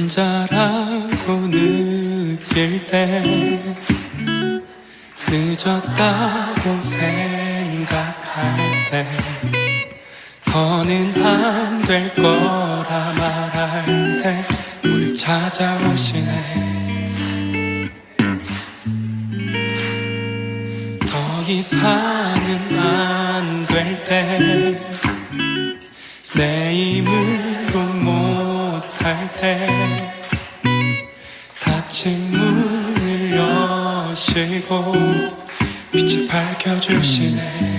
혼자라고 느낄 때 늦었다고 생각할 때 더는 안 될 거라 말할 때 우리 찾아오시네. 더 이상은 안 될 때 내 힘으로 못할 때 닫힌 문을 여시고 빛을 밝혀주시네.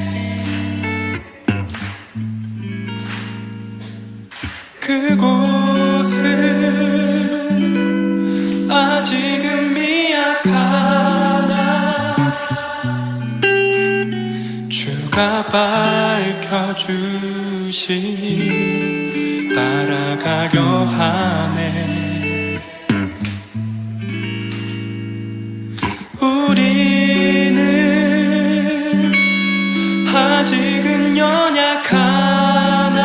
그곳은 아직은 미약하나 주가 밝혀주시니 따라가려 하네. 우리는 아직은 연약하나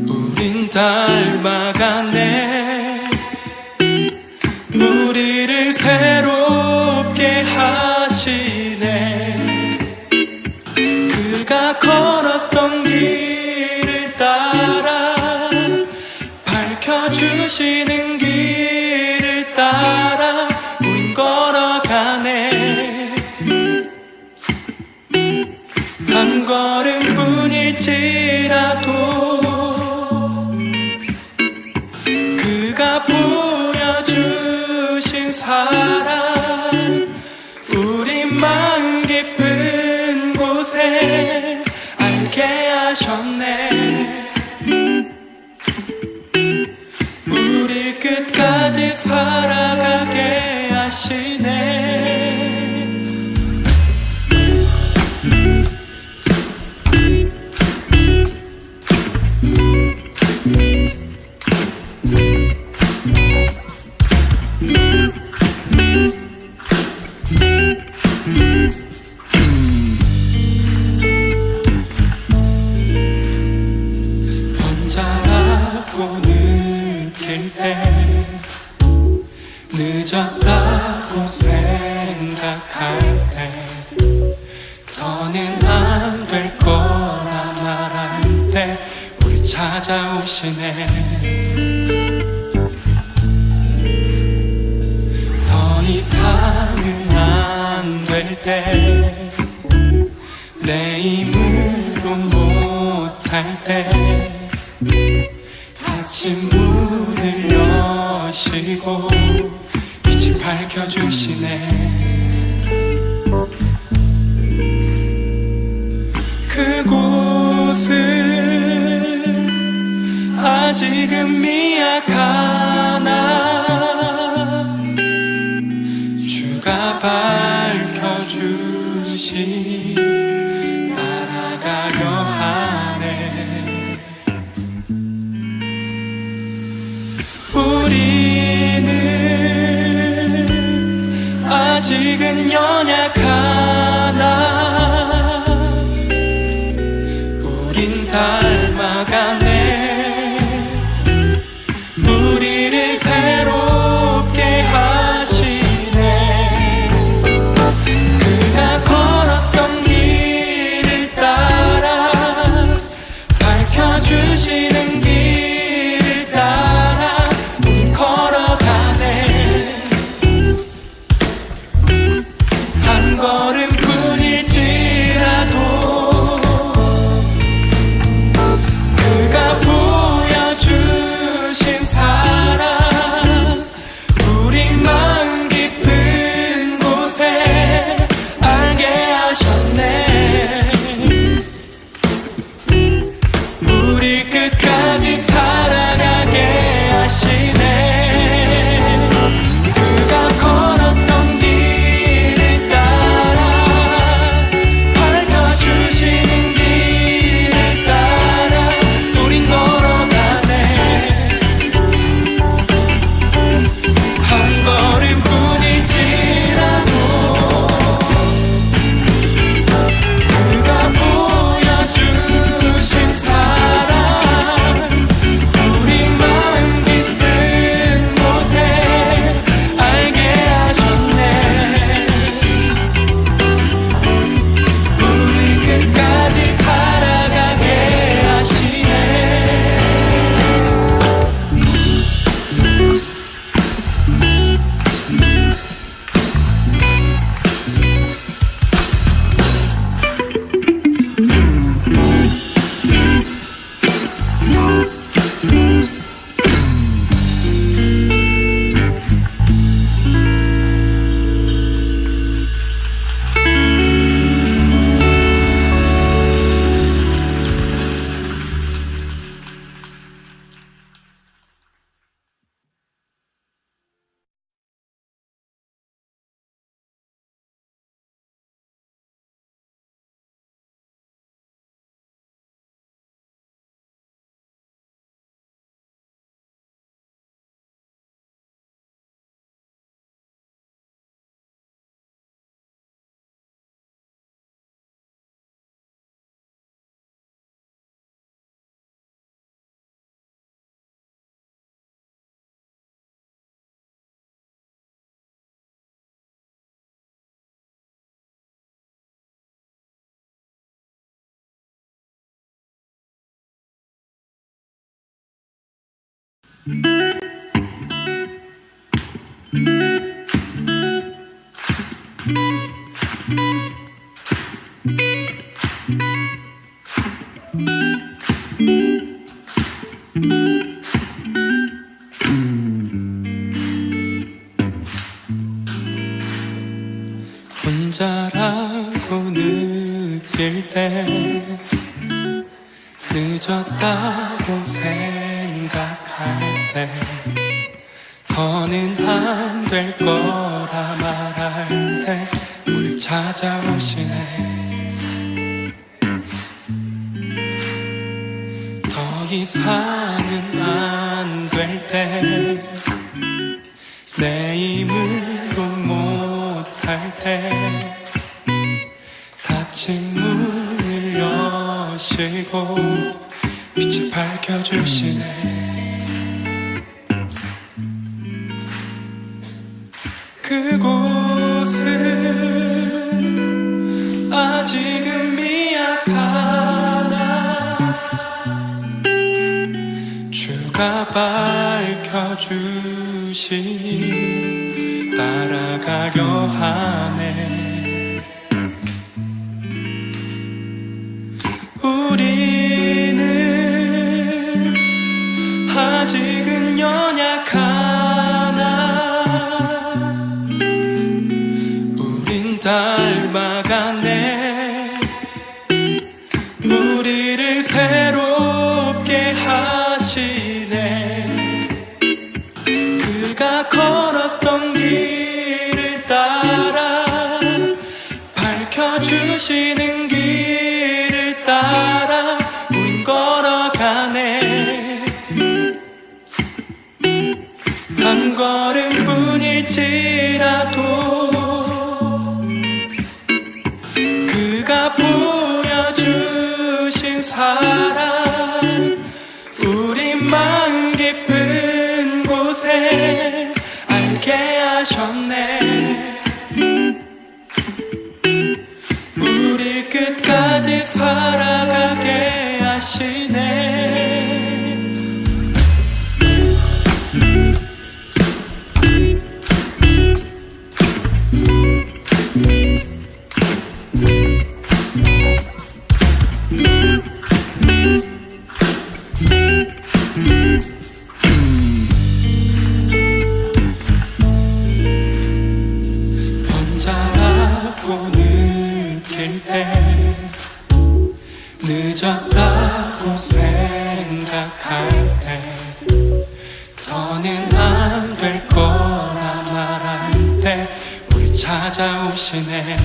우린 닮아가네. 우리를 새롭게 하시네. 그가 걸었던 길을 따라 밝혀주시는 길을 따라 우린 걸어가네. 한 걸음뿐일지라도 그가 보여주신 사랑 우리 마음 깊은 곳에 알게 하셨네. 우리 끝까지 살아가게 하시네. 혼자라고 느낄 때 늦었다고 생각할 때 더는 안 될 거라 말할 때 우리 찾아오시네. 더 이상은 안 될 때 내 힘으로 못할 때 닫힌 문을 여시고 빛을 밝혀주시네. 그곳은 아직은 미약하나 주가 밝혀주시니 따라가려 하네. 우리는 아직은 연약하나 우린 닮아가네. 우리를 새롭게 하시네. 그가 걸었던 길을 따라 밝혀주시는 길을 따라 우린 걸어가네. 한 혼자라고 느낄 때, 늦었다고 생각할 때, 더는 안 될 거라 말할 때 우리 찾아오시네. 더 이상은 안 될 때, 내 힘으로 못할 때, 닫힌 문을 여시고 빛을 밝혀주시네. 그곳은 아직은 미약하나 주가 밝혀주시니 따라가려 하네. 우리는 아직은 연약하나 우린 닮아가네. 우리를 새롭게 하시네. 그가 걸었던 길을 따라, 밝혀주시는 길을 따라 우린 걸어가네. 한 걸음뿐일지라도 그가 보여주신 사랑, 우리 마음 깊은 곳에 알게 하셨네. 우리 끝까지 살아가게 하시네. 혼자라고 느낄 때, 늦었다고 생각할 때, 더는 안 될 거라 말할 때 우리 찾아오시네.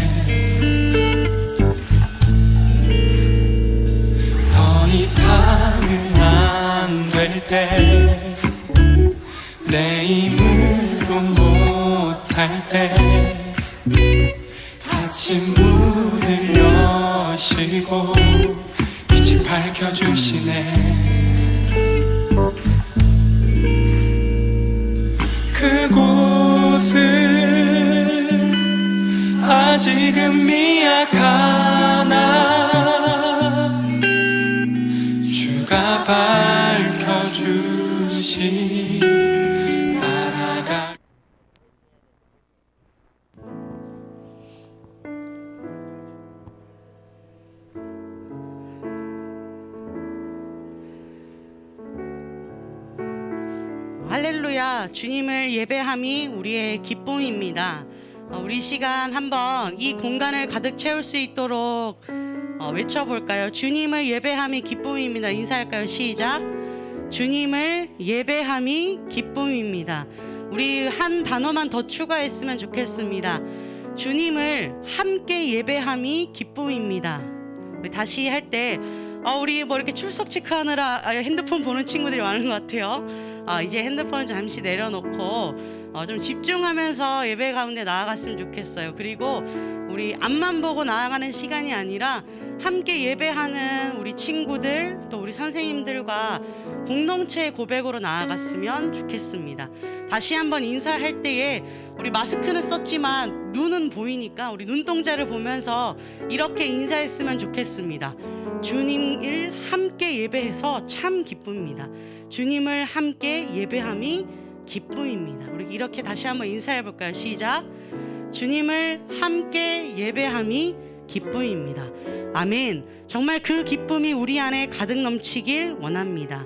더 이상은 안 될 때, 내 힘으로 못할 때, 닫힌 문을 여시고 빛을 밝혀주시네. 그곳은 아직은 미약하나 주가 밝혀주시니 따라가. 할렐루야. 주님을 예배함이 우리의 기쁨입니다. 우리 시간 한번 이 공간을 가득 채울 수 있도록 외쳐볼까요? 주님을 예배함이 기쁨입니다. 인사할까요? 시작. 주님을 예배함이 기쁨입니다. 우리 한 단어만 더 추가했으면 좋겠습니다. 주님을 함께 예배함이 기쁨입니다. 우리 다시 할 때 우리 뭐 이렇게 출석 체크하느라 핸드폰 보는 친구들이 많은 것 같아요. 이제 핸드폰 잠시 내려놓고 좀 집중하면서 예배 가운데 나아갔으면 좋겠어요. 그리고 우리 앞만 보고 나아가는 시간이 아니라 함께 예배하는 우리 친구들, 또 우리 선생님들과 공동체의 고백으로 나아갔으면 좋겠습니다. 다시 한번 인사할 때에 우리 마스크는 썼지만 눈은 보이니까 우리 눈동자를 보면서 이렇게 인사했으면 좋겠습니다. 주님을 함께 예배해서 참 기쁨입니다. 주님을 함께 예배함이 기쁨입니다. 우리 이렇게 다시 한번 인사해 볼까요? 시작. 주님을 함께 예배함이 기쁨입니다. 아멘. 정말 그 기쁨이 우리 안에 가득 넘치길 원합니다.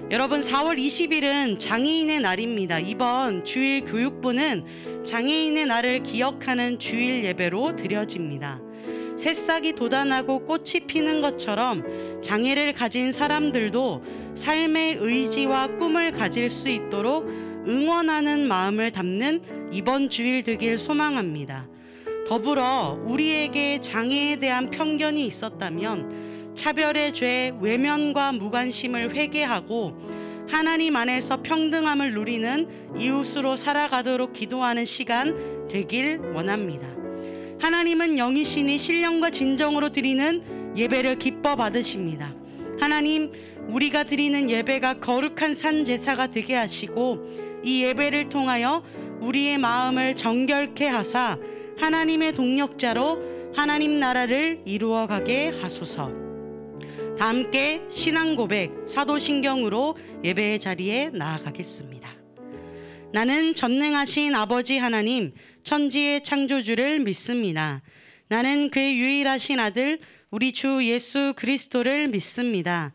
여러분, 4월 20일은 장애인의 날입니다. 이번 주일 교육부는 장애인의 날을 기억하는 주일 예배로 드려집니다. 새싹이 돋아나고 꽃이 피는 것처럼 장애를 가진 사람들도 삶의 의지와 꿈을 가질 수 있도록 응원하는 마음을 담는 이번 주일 되길 소망합니다. 더불어 우리에게 장애에 대한 편견이 있었다면 차별의 죄, 외면과 무관심을 회개하고 하나님 안에서 평등함을 누리는 이웃으로 살아가도록 기도하는 시간 되길 원합니다. 하나님은 영이시니 신령과 진정으로 드리는 예배를 기뻐 받으십니다. 하나님, 우리가 드리는 예배가 거룩한 산 제사가 되게 하시고 이 예배를 통하여 우리의 마음을 정결케 하사 하나님의 동력자로 하나님 나라를 이루어가게 하소서. 다 함께 신앙 고백 사도신경으로 예배의 자리에 나아가겠습니다. 나는 전능하신 아버지 하나님 천지의 창조주를 믿습니다. 나는 그의 유일하신 아들 우리 주 예수 그리스도를 믿습니다.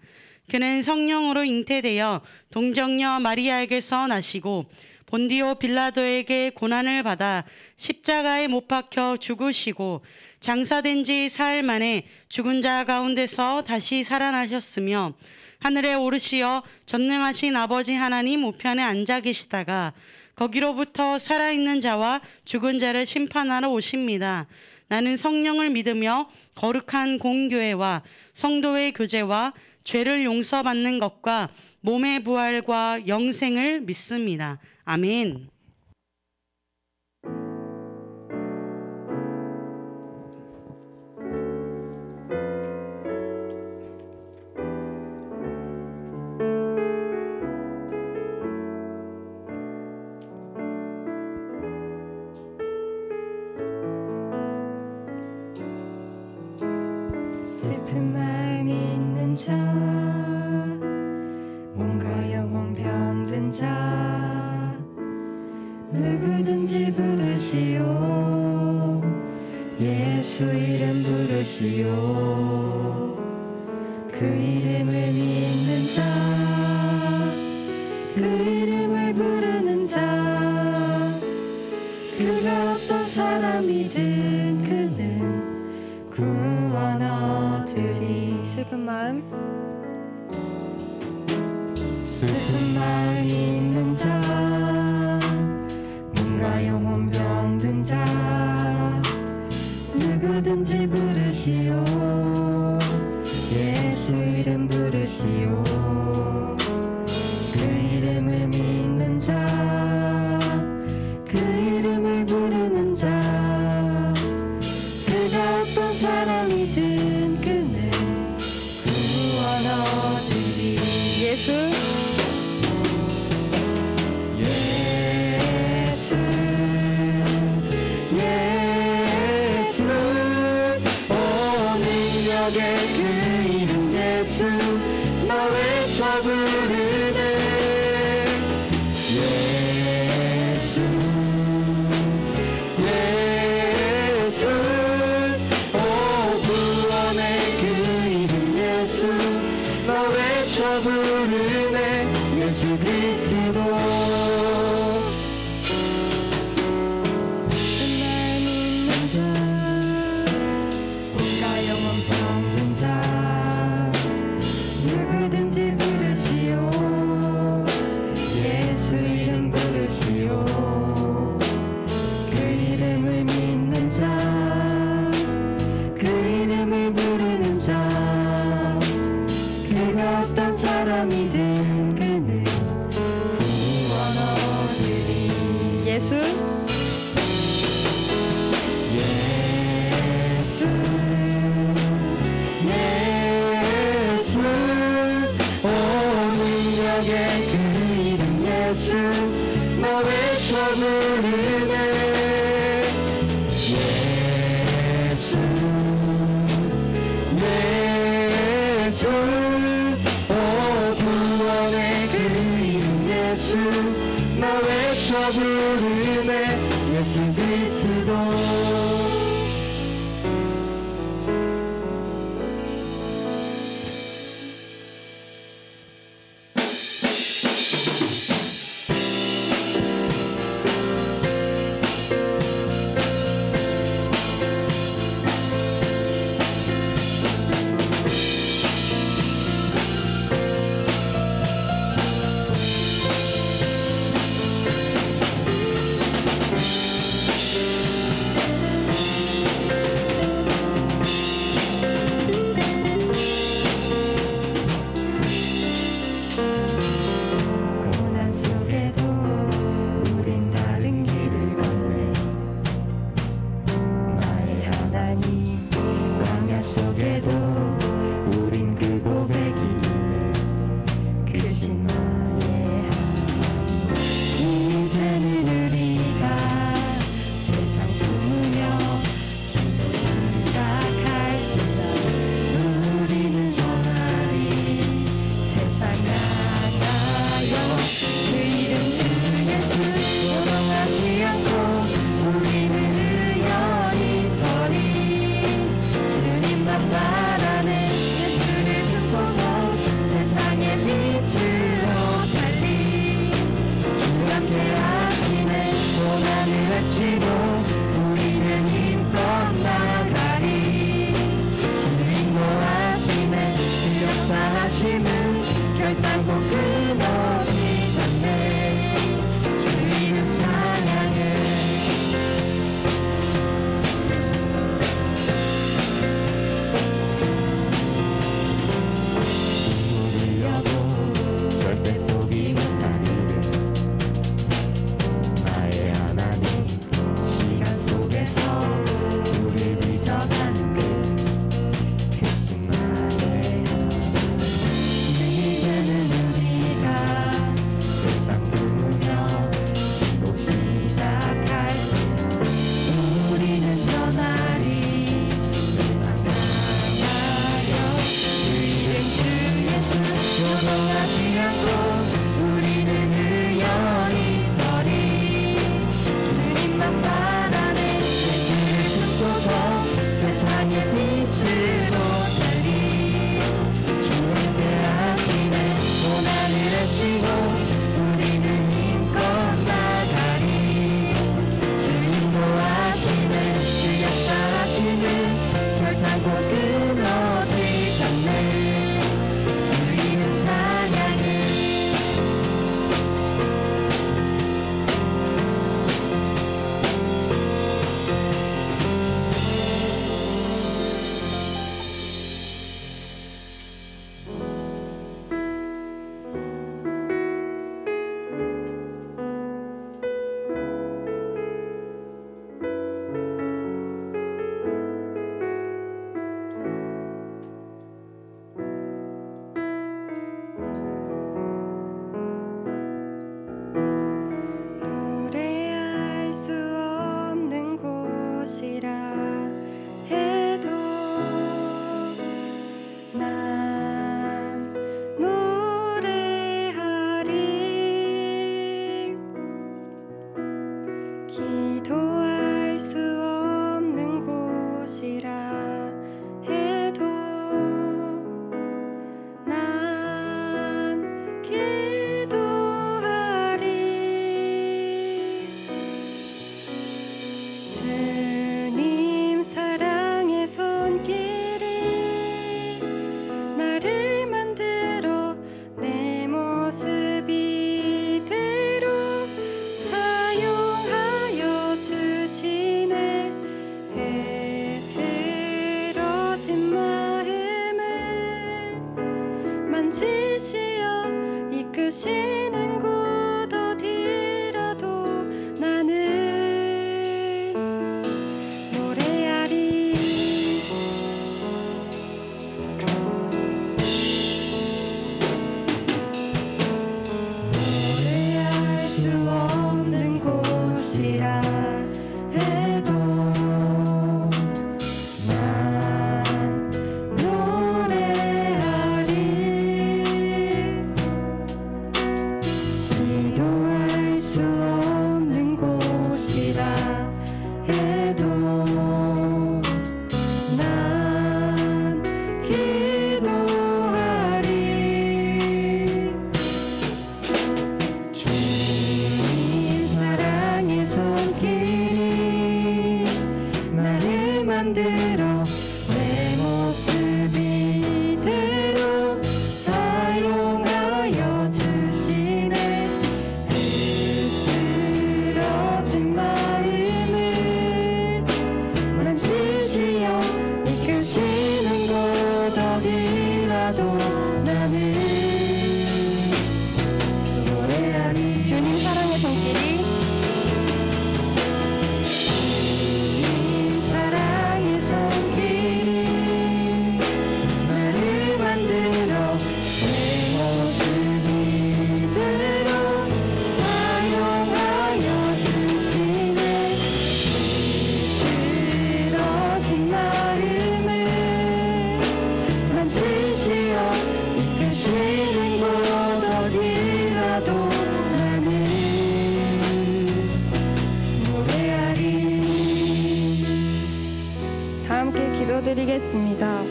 그는 성령으로 잉태되어 동정녀 마리아에게서 나시고 본디오 빌라도에게 고난을 받아 십자가에 못 박혀 죽으시고 장사된 지 사흘 만에 죽은 자 가운데서 다시 살아나셨으며 하늘에 오르시어 전능하신 아버지 하나님 우편에 앉아 계시다가 거기로부터 살아있는 자와 죽은 자를 심판하러 오십니다. 나는 성령을 믿으며 거룩한 공교회와 성도의 교제와 죄를 용서받는 것과 몸의 부활과 영생을 믿습니다. 아멘. 슬픈 마음 있는 자, 뭔가 영혼 병든 자, 누구든지 부르시오. 예수 이름 부르시오. 그 이름을 믿는 자, 그 이름을 부르는 자, 그가 어떤 사람이든 그는 구원 얻으리. 슬픈 마음 있는 자, 뭔가 영혼 병든 자, 누구든지 부르시오. 예수 이름 부르시오. 그 이름을 믿는 자, 그 이름을 부르는 자, 그가 어떤 사람이든 그는 구원 얻으리. 예수 오 능력의 그 이름 예수 나 외쳐 부르네. 예수 오 구원의 그 이름 예수 나 외쳐 부르네. 예수 그리스도 누구든지 부르시오. 예수 이름 부르시오. 그 이름을 믿는 자, 그 이름을 부르는 자, 그가 어떤 사람이든 그는 구원 얻으리. 예수 그 이름 예수 나 외쳐 부르네. 예수 이름의 예수 그리스도 고난 속에도 우린 다른 길을 걷네 나의 하나님 광야 속에도 우린 그 고백이 있네 그신 나의 하나님 이제는 우리가 세상 품으며 기도 시작할 때다 우리는 전하리 세상 나가요 그 이름 주 예수 요동하지 않고 우리는 의연히 서리 주님만 바라네 예수를 듣고서 세상의 빛으로 살리 주 함께 하시네 고난을 외치고 우리는 힘껏 나가리 주 인도하시네 그 역사하심은 결단코 끊어지지 않네 주 이름 찬양해 우리 여보 절대 포기 못하는 나의 하나님 시간 속에서 우릴 빚어가는 그신 나의 하나님 이제는 우리가 세상 품으며 기도 시작할 때 우리는 전하리 세상 나가요 그 이름 주 예수 요동하지 않고 우리는 의연히 서리 주님만 바라네 예수를 듣고서 세상의 빛으로 살리 주 함께 하시네 고난을 외치고 우리는 힘껏 나가리 주 인도하시네 그 역사하시는 결단코 끊어지지 않네 주 이름 찬양해 노래할 수 없는 곳이라 해도 난 노래하리 기도할 수 없는 곳이라 해도 난 기도하리 주님 사랑의 손길이 나를 만들어 내 모습 이대로 사용하여 주시네 헤트러진 마음을 만지시어 이끄시는 곳 어디라도 나는 올려드리겠습니다.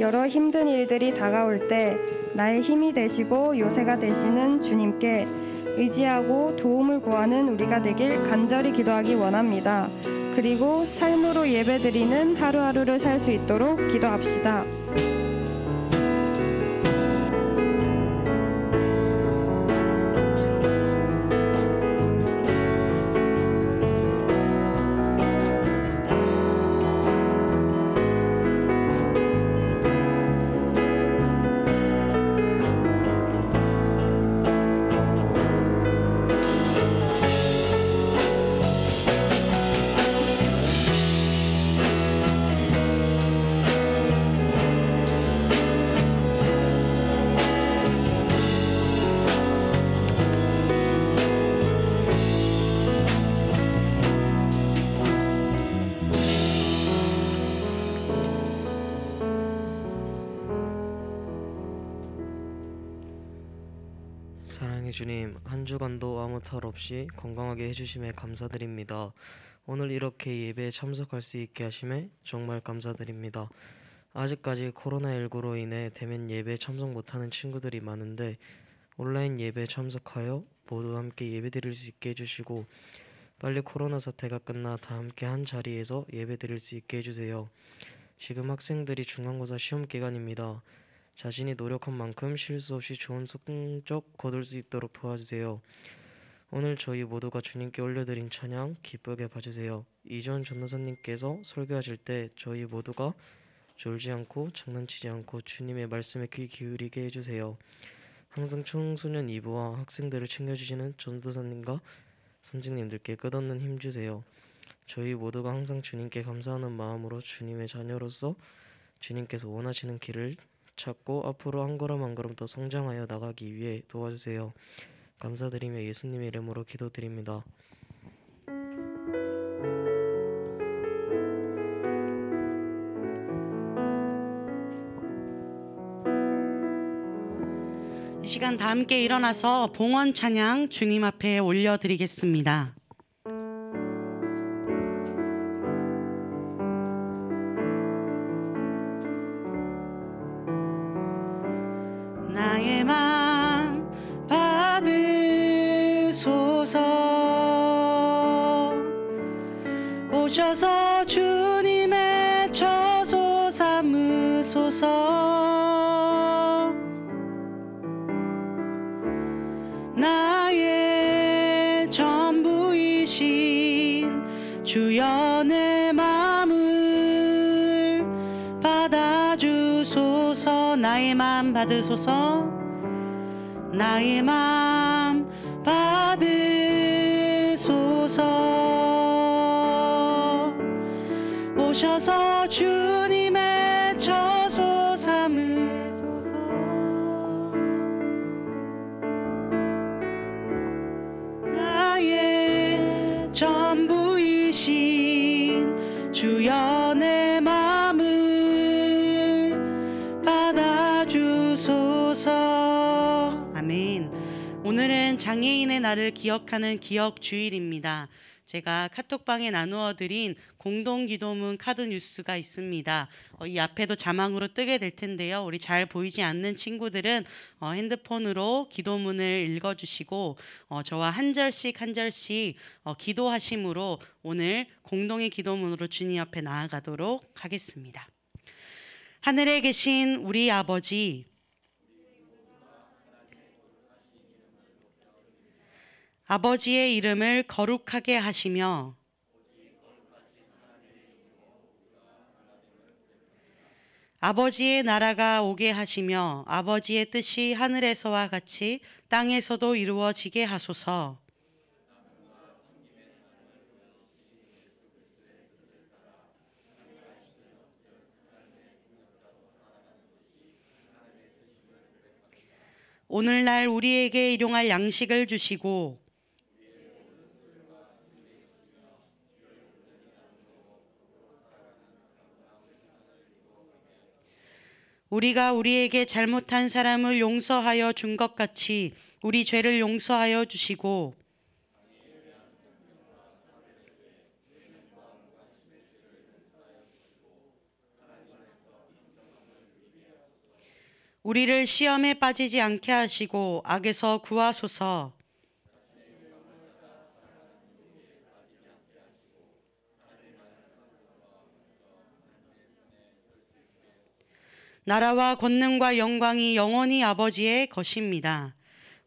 여러 힘든 일들이 다가올 때 나의 힘이 되시고 요새가 되시는 주님께 의지하고 도움을 구하는 우리가 되길 간절히 기도하기 원합니다. 그리고 삶으로 예배드리는 하루하루를 살 수 있도록 기도합시다. 사랑의 주님, 한 주간도 아무 탈 없이 건강하게 해주심에 감사드립니다. 오늘 이렇게 예배에 참석할 수 있게 하심에 정말 감사드립니다. 아직까지 코로나19로 인해 대면 예배에 참석 못하는 친구들이 많은데 온라인 예배에 참석하여 모두 함께 예배드릴 수 있게 해주시고 빨리 코로나 사태가 끝나 다 함께 한 자리에서 예배드릴 수 있게 해주세요. 지금 학생들이 중간고사 시험 기간입니다. 자신이 노력한 만큼 실수 없이 좋은 성적 거둘 수 있도록 도와주세요. 오늘 저희 모두가 주님께 올려드린 찬양 기쁘게 봐주세요. 이전 전도사님께서 설교하실 때 저희 모두가 졸지 않고 장난치지 않고 주님의 말씀에 귀 기울이게 해주세요. 항상 청소년 2부와 학생들을 챙겨주시는 전도사님과 선생님들께 끝없는 힘 주세요. 저희 모두가 항상 주님께 감사하는 마음으로 주님의 자녀로서 주님께서 원하시는 길을 찾고 앞으로 한 걸음 한 걸음 더 성장하여 나가기 위해 도와주세요. 감사드리며 예수님의 이름으로 기도드립니다. 이 시간 다 함께 일어나서 봉헌 찬양 주님 앞에 올려드리겠습니다. 나의 맘 받으소서. 오셔서 주님의 처소 삼으소서. 나의 전부이신 주여 내 맘을 받아주소서. 나의 맘 받으소서. 나의 맘 받으소서. 오셔서 주님의 처소 삼으소서. 나의 전부이신 주여 내 맘을 받아주소서. 아멘. 오늘은 장애인의 날을 기억하는 기억주일입니다. 제가 카톡방에 나누어 드린 공동기도문 카드 뉴스가 있습니다. 이 앞에도 자막으로 뜨게 될 텐데요. 우리 잘 보이지 않는 친구들은 핸드폰으로 기도문을 읽어주시고 저와 한 절씩 한 절씩 기도하심으로 오늘 공동의 기도문으로 주님 앞에 나아가도록 하겠습니다. 하늘에 계신 우리 아버지, 아버지의 이름을 거룩하게 하시며 아버지의 나라가 오게 하시며 아버지의 뜻이 하늘에서와 같이 땅에서도 이루어지게 하소서. 오늘날 우리에게 일용할 양식을 주시고 우리가 우리에게 잘못한 사람을 용서하여 준 것 같이 우리 죄를 용서하여 주시고 우리를 시험에 빠지지 않게 하시고 악에서 구하소서. 나라와 권능과 영광이 영원히 아버지의 것입니다.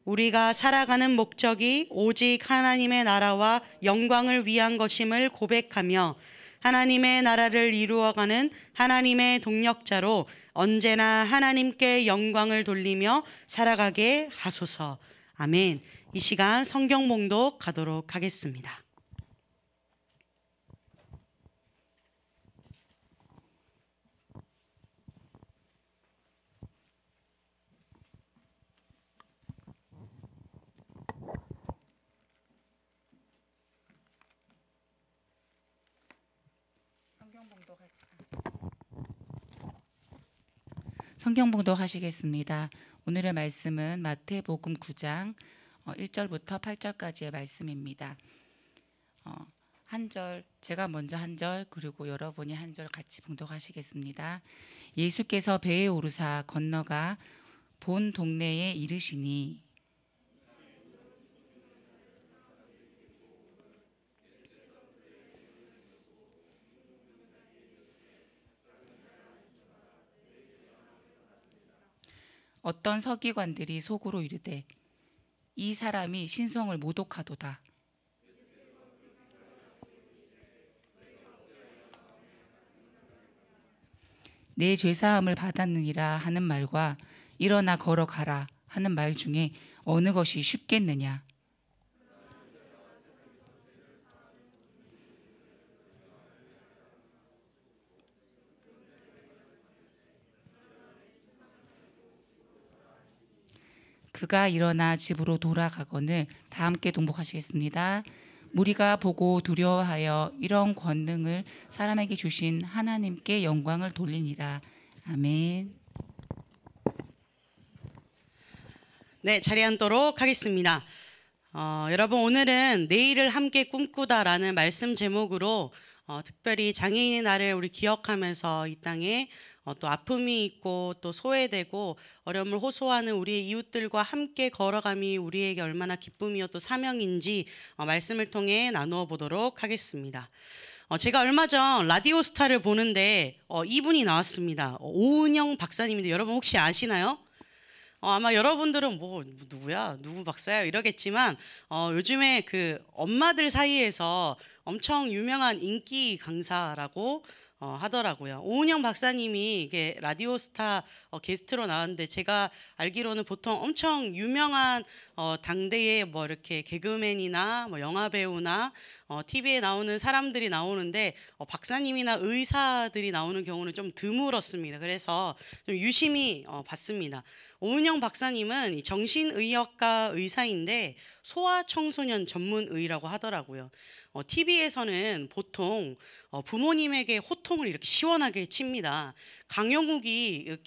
우리가 살아가는 목적이 오직 하나님의 나라와 영광을 위한 것임을 고백하며 하나님의 나라를 이루어가는 하나님의 동력자로 언제나 하나님께 영광을 돌리며 살아가게 하소서. 아멘. 이 시간 성경 봉독 가도록 하겠습니다. 성경 봉독하시겠습니다. 오늘의 말씀은 마태복음 9장 1절부터 8절까지의 말씀입니다. 한 절, 제가 먼저 한 절, 그리고 여러분이 한 절 같이 봉독하시겠습니다. 예수께서 배에 오르사 건너가 본 동네에 이르시니 어떤 서기관들이 속으로 이르되 이 사람이 신성을 모독하도다. 내 죄사함을 받았느니라 하는 말과 일어나 걸어가라 하는 말 중에 어느 것이 쉽겠느냐. 그가 일어나 집으로 돌아가거늘 다 함께 동복하시겠습니다. 무리가 보고 두려워하여 이런 권능을 사람에게 주신 하나님께 영광을 돌리니라. 아멘. 네, 자리 앉도록 하겠습니다. 여러분, 오늘은 내일을 함께 꿈꾸다라는 말씀 제목으로 특별히 장애인의 날을 우리 기억하면서 이 땅에 또 아픔이 있고 또 소외되고 어려움을 호소하는 우리의 이웃들과 함께 걸어감이 우리에게 얼마나 기쁨이요 또 사명인지 말씀을 통해 나누어 보도록 하겠습니다. 제가 얼마 전 라디오스타를 보는데 이분이 나왔습니다. 오은영 박사님인데 여러분 혹시 아시나요? 아마 여러분들은 뭐 누구야? 누구 박사야? 이러겠지만 요즘에 그 엄마들 사이에서 엄청 유명한 인기 강사라고 하더라고요. 오은영 박사님이 이게 라디오스타 게스트로 나왔는데 제가 알기로는 보통 엄청 유명한 당대의 뭐 이렇게 개그맨이나 뭐 영화 배우나 TV에 나오는 사람들이 나오는데 박사님이나 의사들이 나오는 경우는 좀 드물었습니다. 그래서 좀 유심히 봤습니다. 오은영 박사님은 정신의학과 의사인데 소아청소년 전문의라고 하더라고요. TV에서는 보통 부모님에게 호통을 이렇게 시원하게 칩니다. 강영욱이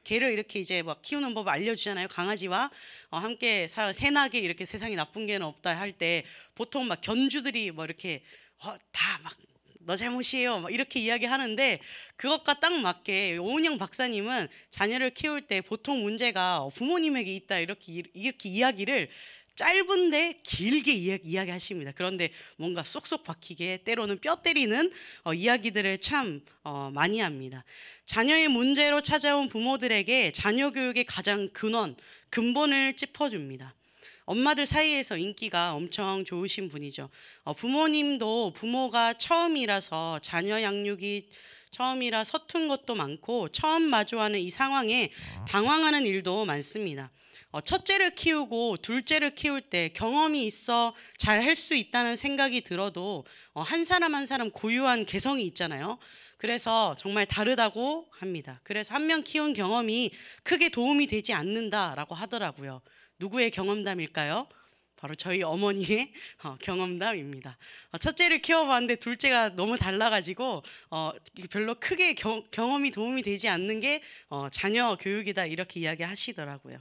개를 이렇게 이제 막 키우는 법을 알려주잖아요. 강아지와 함께 살아 새나게 이렇게 세상에 나쁜 개는 없다 할 때 보통 막 견주들이 뭐 이렇게 다 막 너 잘못이에요 막 이렇게 이야기하는데 그것과 딱 맞게 오은영 박사님은 자녀를 키울 때 보통 문제가 부모님에게 있다 이렇게 이야기를 짧은데 길게 이야기하십니다. 그런데 뭔가 쏙쏙 박히게 때로는 뼈 때리는 이야기들을 참 많이 합니다. 자녀의 문제로 찾아온 부모들에게 자녀 교육의 가장 근본을 짚어줍니다. 엄마들 사이에서 인기가 엄청 좋으신 분이죠. 부모님도 부모가 처음이라서 자녀 양육이 처음이라 서툰 것도 많고 처음 마주하는 이 상황에 당황하는 일도 많습니다. 첫째를 키우고 둘째를 키울 때 경험이 있어 잘 할 수 있다는 생각이 들어도 한 사람 한 사람 고유한 개성이 있잖아요. 그래서 정말 다르다고 합니다. 그래서 한 명 키운 경험이 크게 도움이 되지 않는다라고 하더라고요. 누구의 경험담일까요? 바로 저희 어머니의 경험담입니다. 첫째를 키워봤는데 둘째가 너무 달라가지고 별로 크게 경험이 도움이 되지 않는 게 자녀 교육이다 이렇게 이야기하시더라고요.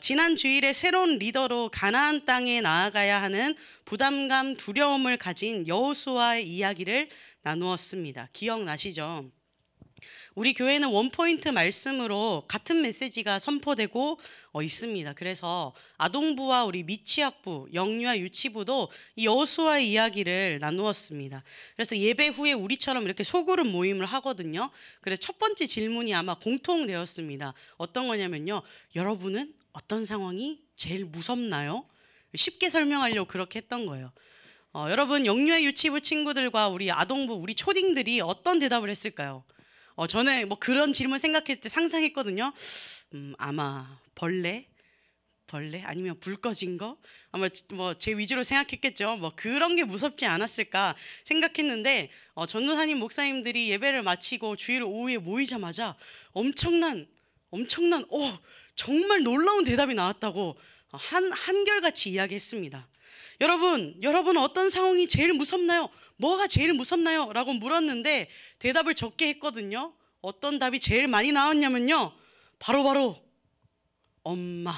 지난 주일에 새로운 리더로 가나안 땅에 나아가야 하는 부담감, 두려움을 가진 여호수아의 이야기를 나누었습니다. 기억나시죠? 우리 교회는 원포인트 말씀으로 같은 메시지가 선포되고 있습니다. 그래서 아동부와 우리 미취학부, 영유아 유치부도 이 여호수아의 이야기를 나누었습니다. 그래서 예배 후에 우리처럼 이렇게 소그룹 모임을 하거든요. 그래서 첫 번째 질문이 아마 공통되었습니다. 어떤 거냐면요. 여러분은 어떤 상황이 제일 무섭나요? 쉽게 설명하려고 그렇게 했던 거예요. 여러분 영유아 유치부 친구들과 우리 아동부, 우리 초딩들이 어떤 대답을 했을까요? 저는 뭐 그런 질문 생각했을 때 상상했거든요. 아마 벌레 아니면 불 꺼진 거 아마 뭐 제 위주로 생각했겠죠. 뭐 그런 게 무섭지 않았을까 생각했는데 전도사님 목사님들이 예배를 마치고 주일 오후에 모이자마자 엄청난 정말 놀라운 대답이 나왔다고 한결같이 이야기했습니다. 여러분 어떤 상황이 제일 무섭나요? 뭐가 제일 무섭나요? 라고 물었는데 대답을 적게 했거든요. 어떤 답이 제일 많이 나왔냐면요. 바로 엄마.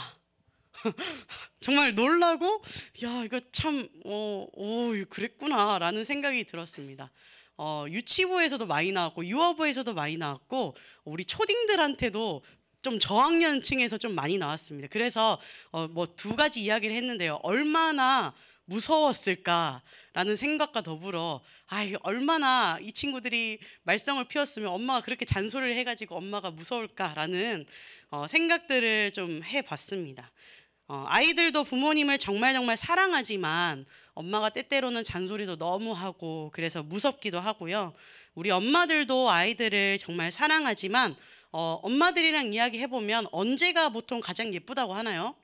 정말 놀라고 야 이거 참 그랬구나 라는 생각이 들었습니다. 유치부에서도 많이 나왔고 유아부에서도 많이 나왔고 우리 초딩들한테도 좀 저학년층에서 좀 많이 나왔습니다. 그래서 뭐 두 가지 이야기를 했는데요. 얼마나 무서웠을까라는 생각과 더불어 얼마나 이 친구들이 말썽을 피웠으면 엄마가 그렇게 잔소리를 해가지고 엄마가 무서울까라는 생각들을 좀 해봤습니다. 아이들도 부모님을 정말 사랑하지만 엄마가 때때로는 잔소리도 너무 하고 그래서 무섭기도 하고요. 우리 엄마들도 아이들을 정말 사랑하지만 엄마들이랑 이야기해보면 언제가 보통 가장 예쁘다고 하나요?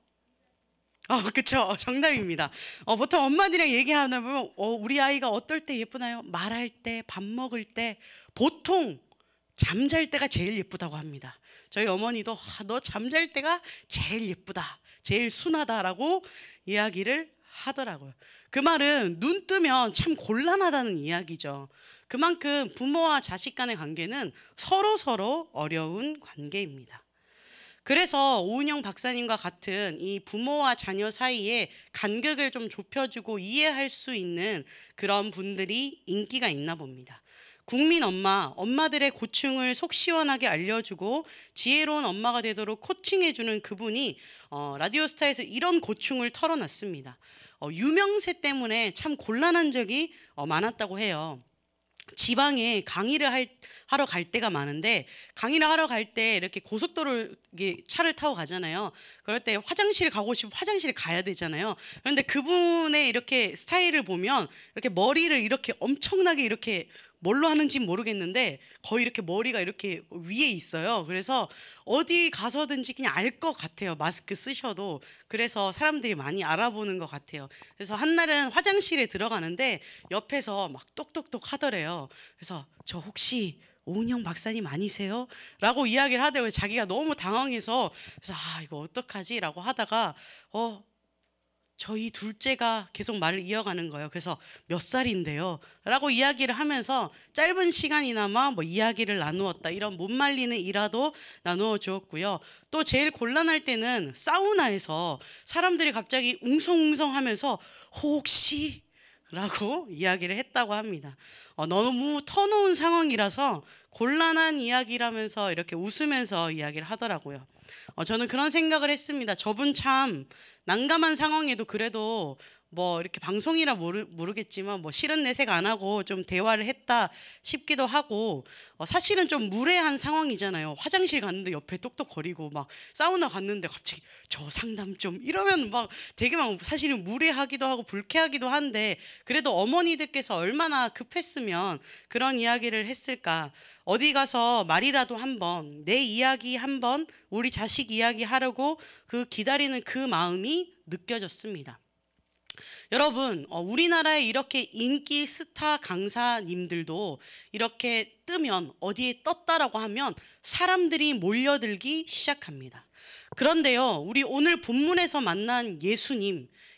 그쵸. 정답입니다. 보통 엄마들이랑 얘기하다 보면 우리 아이가 어떨 때 예쁘나요? 말할 때, 밥 먹을 때, 보통 잠잘 때가 제일 예쁘다고 합니다. 저희 어머니도 너 잠잘 때가 제일 예쁘다, 제일 순하다라고 이야기를 하더라고요. 그 말은 눈 뜨면 참 곤란하다는 이야기죠. 그만큼 부모와 자식 간의 관계는 서로 어려운 관계입니다. 그래서 오은영 박사님과 같은 이 부모와 자녀 사이에 간극을 좀 좁혀주고 이해할 수 있는 그런 분들이 인기가 있나 봅니다. 국민 엄마들의 고충을 속 시원하게 알려주고 지혜로운 엄마가 되도록 코칭해주는 그분이 라디오스타에서 이런 고충을 털어놨습니다. 유명세 때문에 참 곤란한 적이 많았다고 해요. 지방에 강의를 하러 갈 때가 많은데 강의를 하러 갈 때 이렇게 고속도로 차를 타고 가잖아요. 그럴 때 화장실 가고 싶으면 화장실 가야 되잖아요. 그런데 그분의 이렇게 스타일을 보면 이렇게 머리를 이렇게 엄청나게 이렇게 뭘로 하는지 모르겠는데 거의 이렇게 머리가 이렇게 위에 있어요. 그래서 어디 가서든지 그냥 알 것 같아요. 마스크 쓰셔도. 그래서 사람들이 많이 알아보는 것 같아요. 그래서 한날은 화장실에 들어가는데 옆에서 막 똑똑똑 하더래요. 그래서 저 혹시 오은영 박사님 아니세요? 라고 이야기를 하더라고요. 자기가 너무 당황해서 그래서 이거 어떡하지? 라고 하다가 저희 둘째가 계속 말을 이어가는 거예요. 그래서 몇 살인데요? 라고 이야기를 하면서 짧은 시간이나마 뭐 이야기를 나누었다. 이런 못 말리는 일화도 나누어 주었고요. 또 제일 곤란할 때는 사우나에서 사람들이 갑자기 웅성웅성 하면서 혹시? 라고 이야기를 했다고 합니다. 너무 터놓은 상황이라서 곤란한 이야기라면서 이렇게 웃으면서 이야기를 하더라고요. 저는 그런 생각을 했습니다. 저분 참 난감한 상황에도 그래도 뭐 이렇게 방송이라 모르겠지만 뭐 실은 내색 안 하고 좀 대화를 했다 싶기도 하고 사실은 좀 무례한 상황이잖아요. 화장실 갔는데 옆에 똑똑거리고 막 사우나 갔는데 갑자기 저 상담 좀 이러면 막 되게 막 사실은 무례하기도 하고 불쾌하기도 한데 그래도 어머니들께서 얼마나 급했으면 그런 이야기를 했을까. 어디 가서 말이라도 한번 내 이야기 한번 우리 자식 이야기 하려고 기다리는 그 마음이 느껴졌습니다. 여러분 우리나라에 이렇게 인기 스타 강사님들도 이렇게 뜨면 어디에 떴다라고 하면 사람들이 몰려들기 시작합니다. 그런데요 우리 오늘 본문에서 만난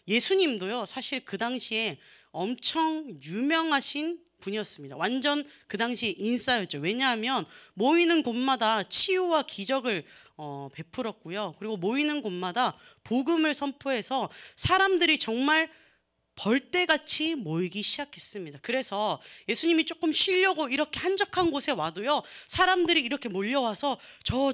예수님도요 사실 그 당시에 엄청 유명하신 분이었습니다. 완전 그 당시 인싸였죠. 왜냐하면 모이는 곳마다 치유와 기적을 베풀었고요. 그리고 모이는 곳마다 복음을 선포해서 사람들이 정말 벌떼같이 모이기 시작했습니다. 그래서 예수님이 조금 쉬려고 이렇게 한적한 곳에 와도요, 사람들이 이렇게 몰려와서 저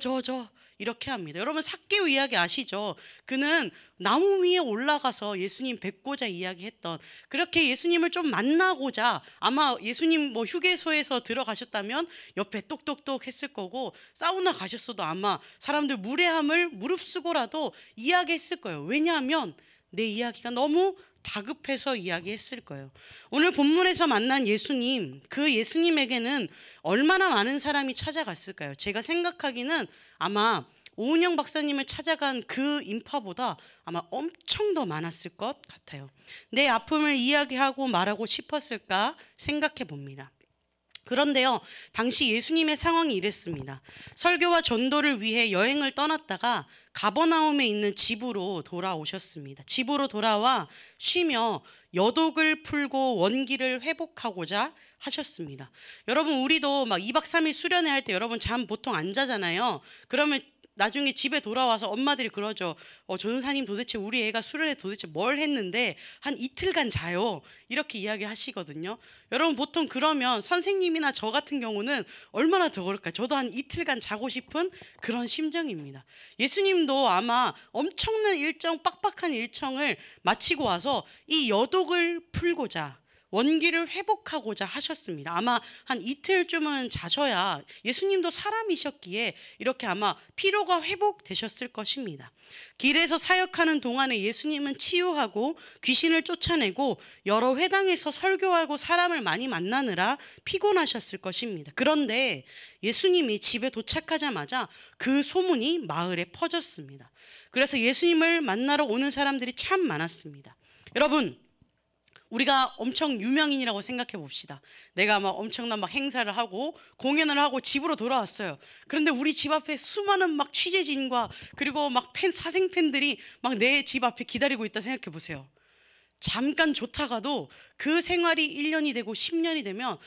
이렇게 합니다. 여러분 삭개오 이야기 아시죠? 그는 나무 위에 올라가서 예수님 뵙고자 이야기했던, 그렇게 예수님을 좀 만나고자, 아마 예수님 뭐 휴게소에서 들어가셨다면 옆에 똑똑똑 했을 거고, 사우나 가셨어도 아마 사람들 무례함을 무릅쓰고라도 이야기했을 거예요. 왜냐하면 내 이야기가 너무 다급해서 이야기했을 거예요. 오늘 본문에서 만난 예수님, 그 예수님에게는 얼마나 많은 사람이 찾아갔을까요? 제가 생각하기는 아마 오은영 박사님을 찾아간 그 인파보다 아마 엄청 더 많았을 것 같아요. 내 아픔을 이야기하고 말하고 싶었을까 생각해 봅니다. 그런데요, 당시 예수님의 상황이 이랬습니다. 설교와 전도를 위해 여행을 떠났다가 가버나움에 있는 집으로 돌아오셨습니다. 집으로 돌아와 쉬며 여독을 풀고 원기를 회복하고자 하셨습니다. 여러분, 우리도 막 2박 3일 수련회 할 때 여러분 잠 보통 안 자잖아요. 그러면 나중에 집에 돌아와서 엄마들이 그러죠. 전도사님 도대체 우리 애가 수련회 도대체 뭘 했는데 한 이틀간 자요. 이렇게 이야기하시거든요. 여러분 보통 그러면 선생님이나 저 같은 경우는 얼마나 더 그럴까요? 저도 한 이틀간 자고 싶은 그런 심정입니다. 예수님도 아마 엄청난 일정, 빡빡한 일정을 마치고 와서 이 여독을 풀고자, 원기를 회복하고자 하셨습니다. 아마 한 이틀쯤은 자셔야, 예수님도 사람이셨기에 이렇게 아마 피로가 회복되셨을 것입니다. 길에서 사역하는 동안에 예수님은 치유하고 귀신을 쫓아내고 여러 회당에서 설교하고 사람을 많이 만나느라 피곤하셨을 것입니다. 그런데 예수님이 집에 도착하자마자 그 소문이 마을에 퍼졌습니다. 그래서 예수님을 만나러 오는 사람들이 참 많았습니다. 여러분, 우리가 엄청 유명인이라고 생각해 봅시다. 내가 막 엄청난 막 행사를 하고 공연을 하고 집으로 돌아왔어요. 그런데 우리 집 앞에 수많은 막 취재진과 그리고 막 사생 팬들이 막 내 집 앞에 기다리고 있다 생각해 보세요. 잠깐 좋다가도 그 생활이 1년이 되고 10년이 되면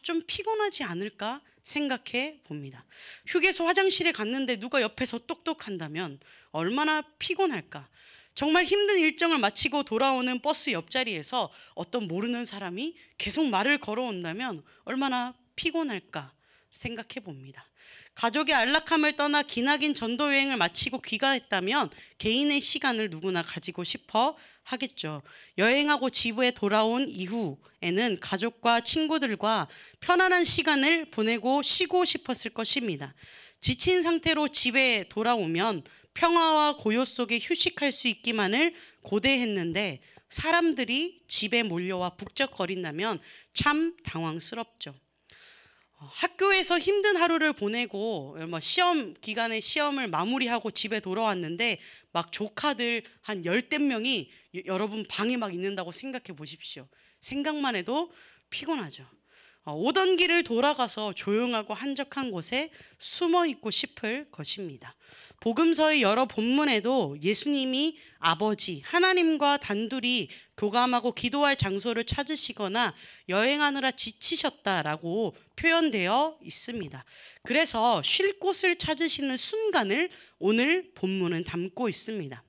좀 피곤하지 않을까 생각해 봅니다. 휴게소 화장실에 갔는데 누가 옆에서 똑똑한다면 얼마나 피곤할까. 정말 힘든 일정을 마치고 돌아오는 버스 옆자리에서 어떤 모르는 사람이 계속 말을 걸어온다면 얼마나 피곤할까 생각해 봅니다. 가족의 안락함을 떠나 기나긴 전도 여행을 마치고 귀가했다면 개인의 시간을 누구나 가지고 싶어 하겠죠. 여행하고 집에 돌아온 이후에는 가족과 친구들과 편안한 시간을 보내고 쉬고 싶었을 것입니다. 지친 상태로 집에 돌아오면 평화와 고요 속에 휴식할 수 있기만을 고대했는데 사람들이 집에 몰려와 북적거린다면 참 당황스럽죠. 학교에서 힘든 하루를 보내고 시험 기간에 시험을 마무리하고 집에 돌아왔는데 막 조카들 한 10대 명이 여러분 방에 막 있는다고 생각해 보십시오. 생각만 해도 피곤하죠. 오던 길을 돌아가서 조용하고 한적한 곳에 숨어 있고 싶을 것입니다. 복음서의 여러 본문에도 예수님이 아버지 하나님과 단둘이 교감하고 기도할 장소를 찾으시거나 여행하느라 지치셨다라고 표현되어 있습니다. 그래서 쉴 곳을 찾으시는 순간을 오늘 본문은 담고 있습니다.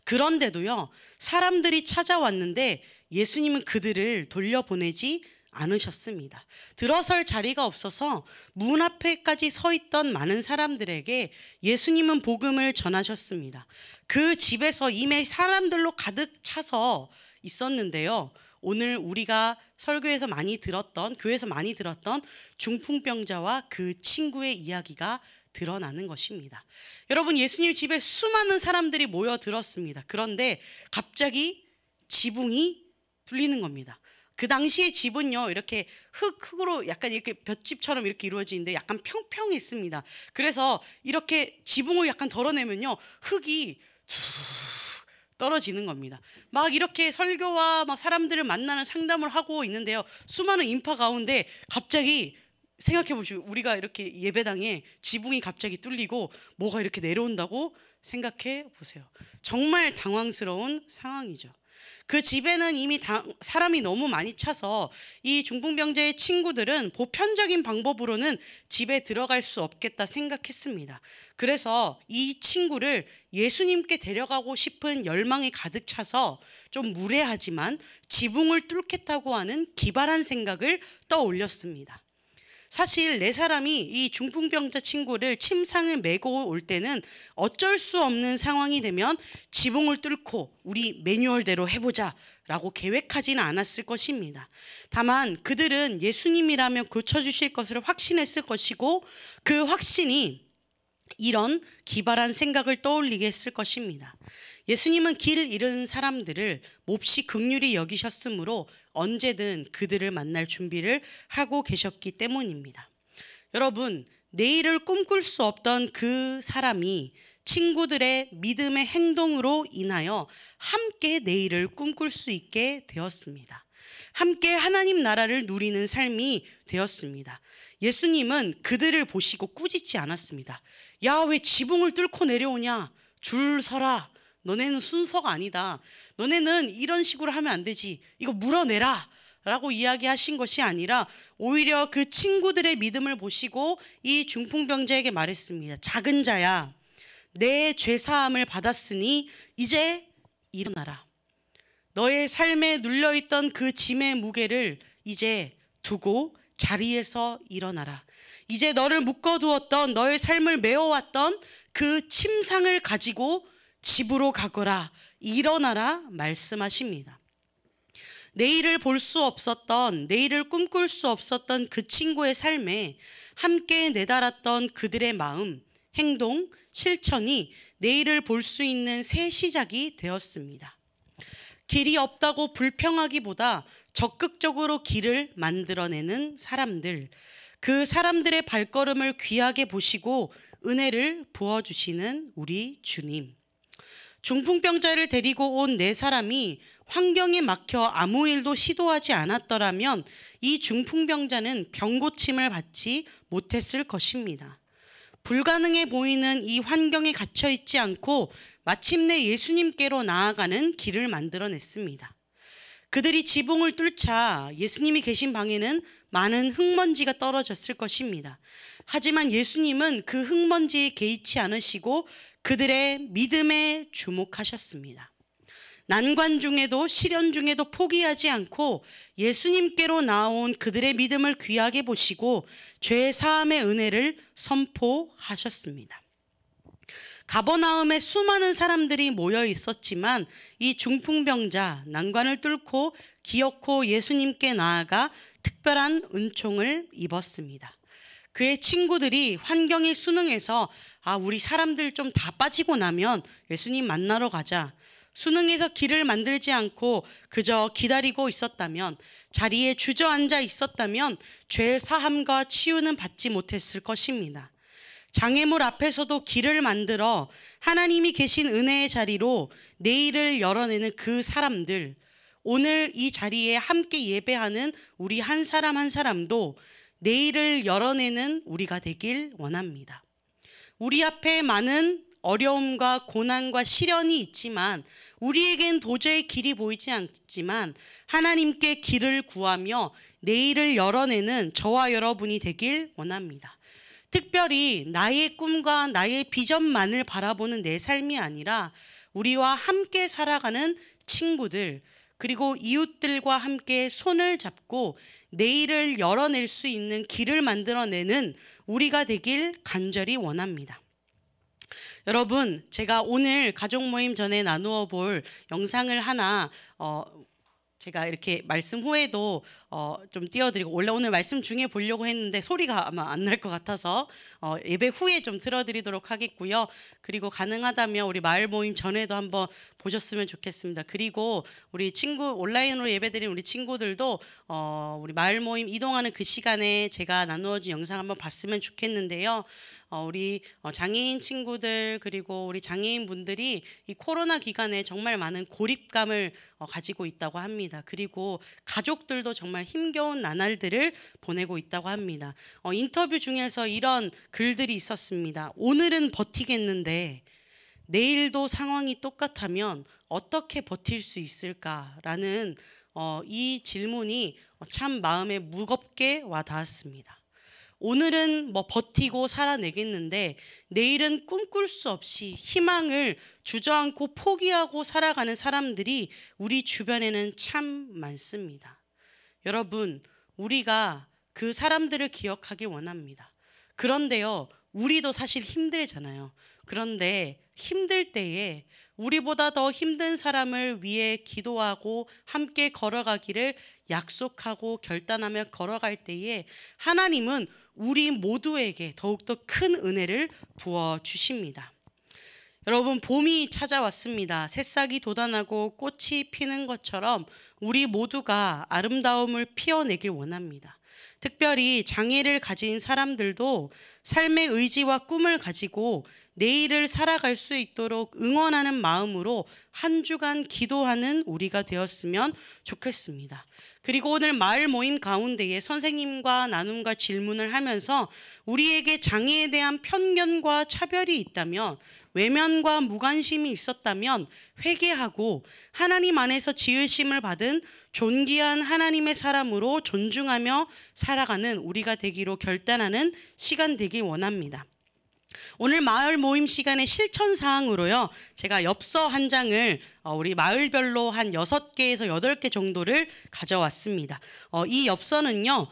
그런데도요, 사람들이 찾아왔는데 예수님은 그들을 돌려보내지 않으셨습니다. 들어설 자리가 없어서 문 앞에까지 서 있던 많은 사람들에게 예수님은 복음을 전하셨습니다. 그 집에서 이미 사람들로 가득 차서 있었는데요. 오늘 우리가 설교에서 많이 들었던, 교회에서 많이 들었던 중풍병자와 그 친구의 이야기가 드러나는 것입니다. 여러분, 예수님 집에 수많은 사람들이 모여들었습니다. 그런데 갑자기 지붕이 뚫리는 겁니다. 그 당시의 집은요, 이렇게 흙으로 약간 이렇게 볏집처럼 이렇게 이루어지는데 약간 평평했습니다. 그래서 이렇게 지붕을 약간 덜어내면요, 흙이 떨어지는 겁니다. 막 이렇게 설교와 막 사람들을 만나는 상담을 하고 있는데요, 수많은 인파 가운데 갑자기 생각해 보시고, 우리가 이렇게 예배당에 지붕이 갑자기 뚫리고 뭐가 이렇게 내려온다고 생각해 보세요. 정말 당황스러운 상황이죠. 그 집에는 이미 사람이 너무 많이 차서 이 중풍병자의 친구들은 보편적인 방법으로는 집에 들어갈 수 없겠다 생각했습니다. 그래서 이 친구를 예수님께 데려가고 싶은 열망이 가득 차서 좀 무례하지만 지붕을 뚫겠다고 하는 기발한 생각을 떠올렸습니다. 사실 네 사람이 이 중풍병자 친구를 침상을 메고 올 때는 어쩔 수 없는 상황이 되면 지붕을 뚫고 우리 매뉴얼대로 해보자 라고 계획하지는 않았을 것입니다. 다만 그들은 예수님이라면 고쳐주실 것을 확신했을 것이고 그 확신이 이런 기발한 생각을 떠올리게 했을 것입니다. 예수님은 길 잃은 사람들을 몹시 긍휼히 여기셨으므로 언제든 그들을 만날 준비를 하고 계셨기 때문입니다. 여러분, 내일을 꿈꿀 수 없던 그 사람이 친구들의 믿음의 행동으로 인하여 함께 내일을 꿈꿀 수 있게 되었습니다. 함께 하나님 나라를 누리는 삶이 되었습니다. 예수님은 그들을 보시고 꾸짖지 않았습니다. 야, 왜 지붕을 뚫고 내려오냐? 줄 서라. 너네는 순서가 아니다. 너네는 이런 식으로 하면 안 되지. 이거 물어내라 라고 이야기하신 것이 아니라 오히려 그 친구들의 믿음을 보시고 이 중풍병자에게 말했습니다. 작은 자야, 내 죄사함을 받았으니 이제 일어나라. 너의 삶에 눌려있던 그 짐의 무게를 이제 두고 자리에서 일어나라. 이제 너를 묶어두었던, 너의 삶을 메워왔던 그 침상을 가지고 집으로 가거라, 일어나라 말씀하십니다. 내일을 볼 수 없었던, 내일을 꿈꿀 수 없었던 그 친구의 삶에 함께 내달았던 그들의 마음, 행동, 실천이 내일을 볼 수 있는 새 시작이 되었습니다. 길이 없다고 불평하기보다 적극적으로 길을 만들어내는 사람들, 그 사람들의 발걸음을 귀하게 보시고 은혜를 부어주시는 우리 주님. 중풍병자를 데리고 온 네 사람이 환경에 막혀 아무 일도 시도하지 않았더라면 이 중풍병자는 병고침을 받지 못했을 것입니다. 불가능해 보이는 이 환경에 갇혀 있지 않고 마침내 예수님께로 나아가는 길을 만들어냈습니다. 그들이 지붕을 뚫자 예수님이 계신 방에는 많은 흙먼지가 떨어졌을 것입니다. 하지만 예수님은 그 흙먼지에 개의치 않으시고 그들의 믿음에 주목하셨습니다. 난관 중에도 시련 중에도 포기하지 않고 예수님께로 나온 그들의 믿음을 귀하게 보시고 죄 사함의 은혜를 선포하셨습니다. 가버나움에 수많은 사람들이 모여 있었지만 이 중풍병자 난관을 뚫고 기어코 예수님께 나아가 특별한 은총을 입었습니다. 그의 친구들이 환경에 순응해서 우리 사람들 좀 다 빠지고 나면 예수님 만나러 가자. 순응해서 길을 만들지 않고 그저 기다리고 있었다면, 자리에 주저앉아 있었다면 죄 사함과 치유는 받지 못했을 것입니다. 장애물 앞에서도 길을 만들어 하나님이 계신 은혜의 자리로 내일을 열어내는 그 사람들, 오늘 이 자리에 함께 예배하는 우리 한 사람 한 사람도 내일을 열어내는 우리가 되길 원합니다. 우리 앞에 많은 어려움과 고난과 시련이 있지만 우리에겐 도저히 길이 보이지 않지만 하나님께 길을 구하며 내일을 열어내는 저와 여러분이 되길 원합니다. 특별히 나의 꿈과 나의 비전만을 바라보는 내 삶이 아니라 우리와 함께 살아가는 친구들 그리고 이웃들과 함께 손을 잡고 내일을 열어낼 수 있는 길을 만들어내는 우리가 되길 간절히 원합니다. 여러분, 제가 오늘 가족 모임 전에 나누어 볼 영상을 하나 제가 이렇게 말씀 후에도 좀 띄워드리고, 원래 오늘 말씀 중에 보려고 했는데 소리가 아마 안 날 것 같아서 예배 후에 좀 틀어드리도록 하겠고요. 그리고 가능하다면 우리 마을 모임 전에도 한번 보셨으면 좋겠습니다. 그리고 우리 친구 온라인으로 예배드린 우리 친구들도 우리 마을 모임 이동하는 그 시간에 제가 나누어준 영상 한번 봤으면 좋겠는데요. 우리 장애인 친구들 그리고 우리 장애인 분들이 이 코로나 기간에 정말 많은 고립감을 가지고 있다고 합니다. 그리고 가족들도 정말 힘겨운 나날들을 보내고 있다고 합니다. 인터뷰 중에서 이런 글들이 있었습니다. 오늘은 버티겠는데 내일도 상황이 똑같다면 어떻게 버틸 수 있을까라는 이 질문이 참 마음에 무겁게 와 닿았습니다. 오늘은 버티고 살아내겠는데 내일은 꿈꿀 수 없이 희망을 주저앉고 포기하고 살아가는 사람들이 우리 주변에는 참 많습니다. 여러분, 우리가 그 사람들을 기억하길 원합니다. 그런데요, 우리도 사실 힘들잖아요. 그런데 힘들 때에 우리보다 더 힘든 사람을 위해 기도하고 함께 걸어가기를 약속하고 결단하며 걸어갈 때에 하나님은 우리 모두에게 더욱더 큰 은혜를 부어주십니다. 여러분, 봄이 찾아왔습니다. 새싹이 돋아나고 꽃이 피는 것처럼 우리 모두가 아름다움을 피워내길 원합니다. 특별히 장애를 가진 사람들도 삶의 의지와 꿈을 가지고 내일을 살아갈 수 있도록 응원하는 마음으로 한 주간 기도하는 우리가 되었으면 좋겠습니다. 그리고 오늘 마을 모임 가운데에 선생님과 나눔과 질문을 하면서 우리에게 장애에 대한 편견과 차별이 있다면, 외면과 무관심이 있었다면 회개하고 하나님 안에서 지으심을 받은 존귀한 하나님의 사람으로 존중하며 살아가는 우리가 되기로 결단하는 시간 되길 원합니다. 오늘 마을 모임 시간의 실천 사항으로요, 제가 엽서 한 장을 우리 마을별로 한 6개에서 8개 정도를 가져왔습니다. 이 엽서는요,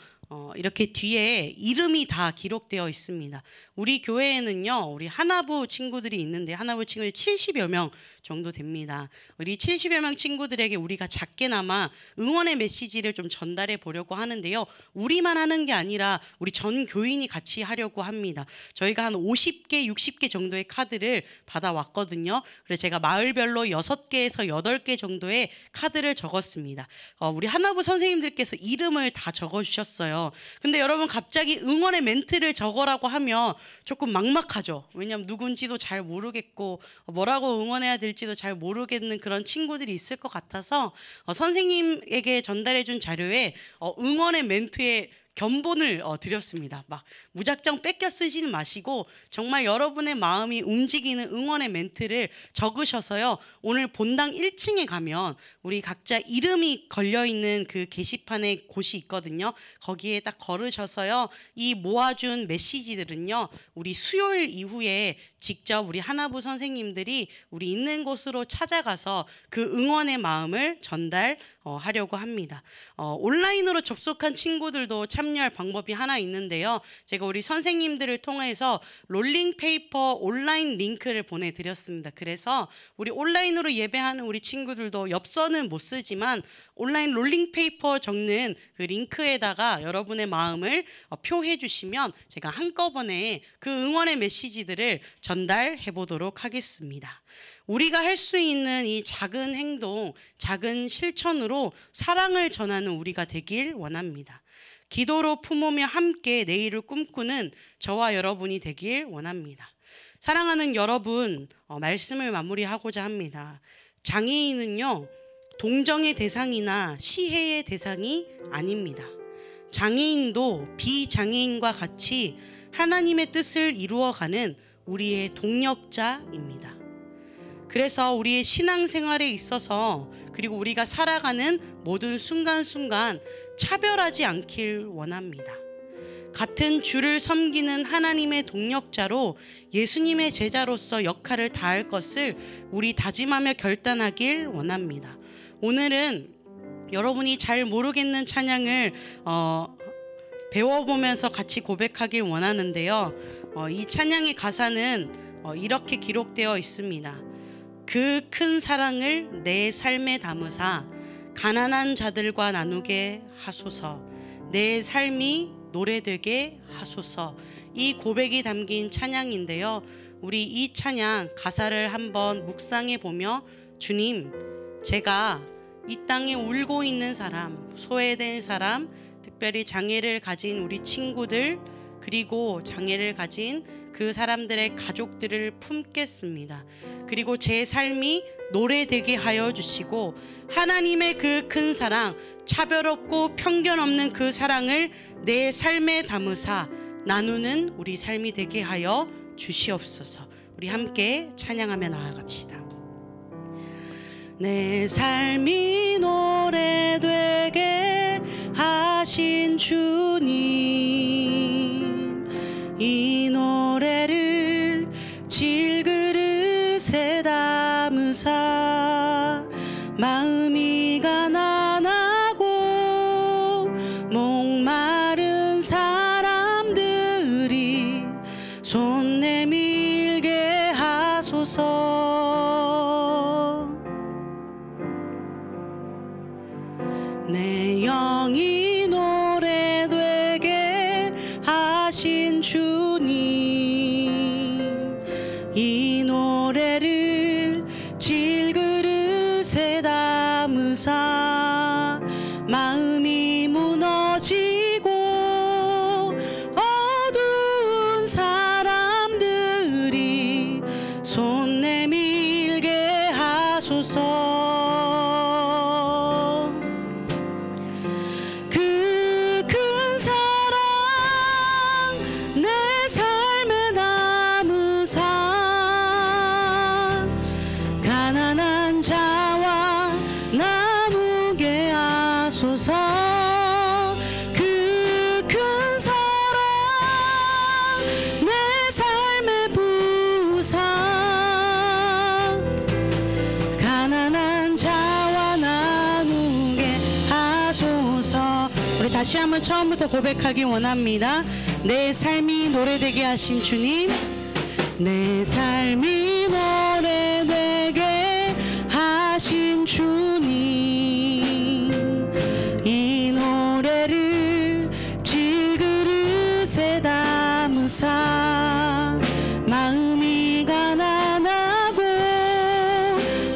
이렇게 뒤에 이름이 다 기록되어 있습니다. 우리 교회에는요, 우리 하나부 친구들이 있는데 하나부 친구들 70여 명 정도 됩니다. 우리 70여 명 친구들에게 우리가 작게나마 응원의 메시지를 좀 전달해 보려고 하는데요, 우리만 하는 게 아니라 우리 전 교인이 같이 하려고 합니다. 저희가 한 50개, 60개 정도의 카드를 받아왔거든요. 그래서 제가 마을별로 6개에서 8개 정도의 카드를 적었습니다. 우리 하나부 선생님들께서 이름을 다 적어주셨어요. 근데 여러분, 갑자기 응원의 멘트를 적으라고 하면 조금 막막하죠. 왜냐하면 누군지도 잘 모르겠고 뭐라고 응원해야 될지도 잘 모르겠는 그런 친구들이 있을 것 같아서 선생님에게 전달해준 자료에 응원의 멘트에 견본을 드렸습니다. 막 무작정 뺏겨 쓰지는 마시고 정말 여러분의 마음이 움직이는 응원의 멘트를 적으셔서요, 오늘 본당 1층에 가면 우리 각자 이름이 걸려있는 그 게시판에 곳이 있거든요. 거기에 딱 걸으셔서요, 이 모아준 메시지들은요, 우리 수요일 이후에 직접 우리 하나부 선생님들이 우리 있는 곳으로 찾아가서 그 응원의 마음을 전달하려고 합니다. 온라인으로 접속한 친구들도 참여할 방법이 하나 있는데요, 제가 우리 선생님들을 통해서 롤링페이퍼 온라인 링크를 보내드렸습니다. 그래서 우리 온라인으로 예배하는 우리 친구들도 엽서는 못 쓰지만 온라인 롤링페이퍼 적는 그 링크에다가 여러분의 마음을 표해 주시면 제가 한꺼번에 그 응원의 메시지들을 전달해 보도록 하겠습니다. 우리가 할 수 있는 이 작은 행동, 작은 실천으로 사랑을 전하는 우리가 되길 원합니다. 기도로 품으며 함께 내일을 꿈꾸는 저와 여러분이 되길 원합니다. 사랑하는 여러분, 말씀을 마무리하고자 합니다. 장애인은요, 동정의 대상이나 시혜의 대상이 아닙니다. 장애인도 비장애인과 같이 하나님의 뜻을 이루어가는 우리의 동력자입니다. 그래서 우리의 신앙생활에 있어서, 그리고 우리가 살아가는 모든 순간순간 차별하지 않길 원합니다. 같은 주를 섬기는 하나님의 동력자로 예수님의 제자로서 역할을 다할 것을 우리 다짐하며 결단하길 원합니다. 오늘은 여러분이 잘 모르겠는 찬양을 배워보면서 같이 고백하길 원하는데요, 이 찬양의 가사는 이렇게 기록되어 있습니다. 그 큰 사랑을 내 삶에 담으사 가난한 자들과 나누게 하소서. 내 삶이 노래되게 하소서. 이 고백이 담긴 찬양인데요, 우리 이 찬양 가사를 한번 묵상해 보며, 주님, 제가 이 땅에 울고 있는 사람, 소외된 사람, 특별히 장애를 가진 우리 친구들, 그리고 장애를 가진 그 사람들의 가족들을 품겠습니다. 그리고 제 삶이 노래되게 하여 주시고 하나님의 그 큰 사랑, 차별 없고 편견 없는 그 사랑을 내 삶에 담으사 나누는 우리 삶이 되게 하여 주시옵소서. 우리 함께 찬양하며 나아갑시다. 내 삶이 노래되게 하신 주님, 이 노래를 질그릇에 담으사 마음이 가난하고 목마른 사람들이 손 내밀게 하소서. 내 영이 노래되게 하신 주님, 이 노래를 질그릇에 담으사 마음이 무너지고 어두운 사람들이 손 내밀게 하소서. 다시 한번 처음부터 고백하기 원합니다. 내 삶이 노래되게 하신 주님, 내 삶이 노래되게 하신 주님, 이 노래를 질그릇에 담으사 마음이 가난하고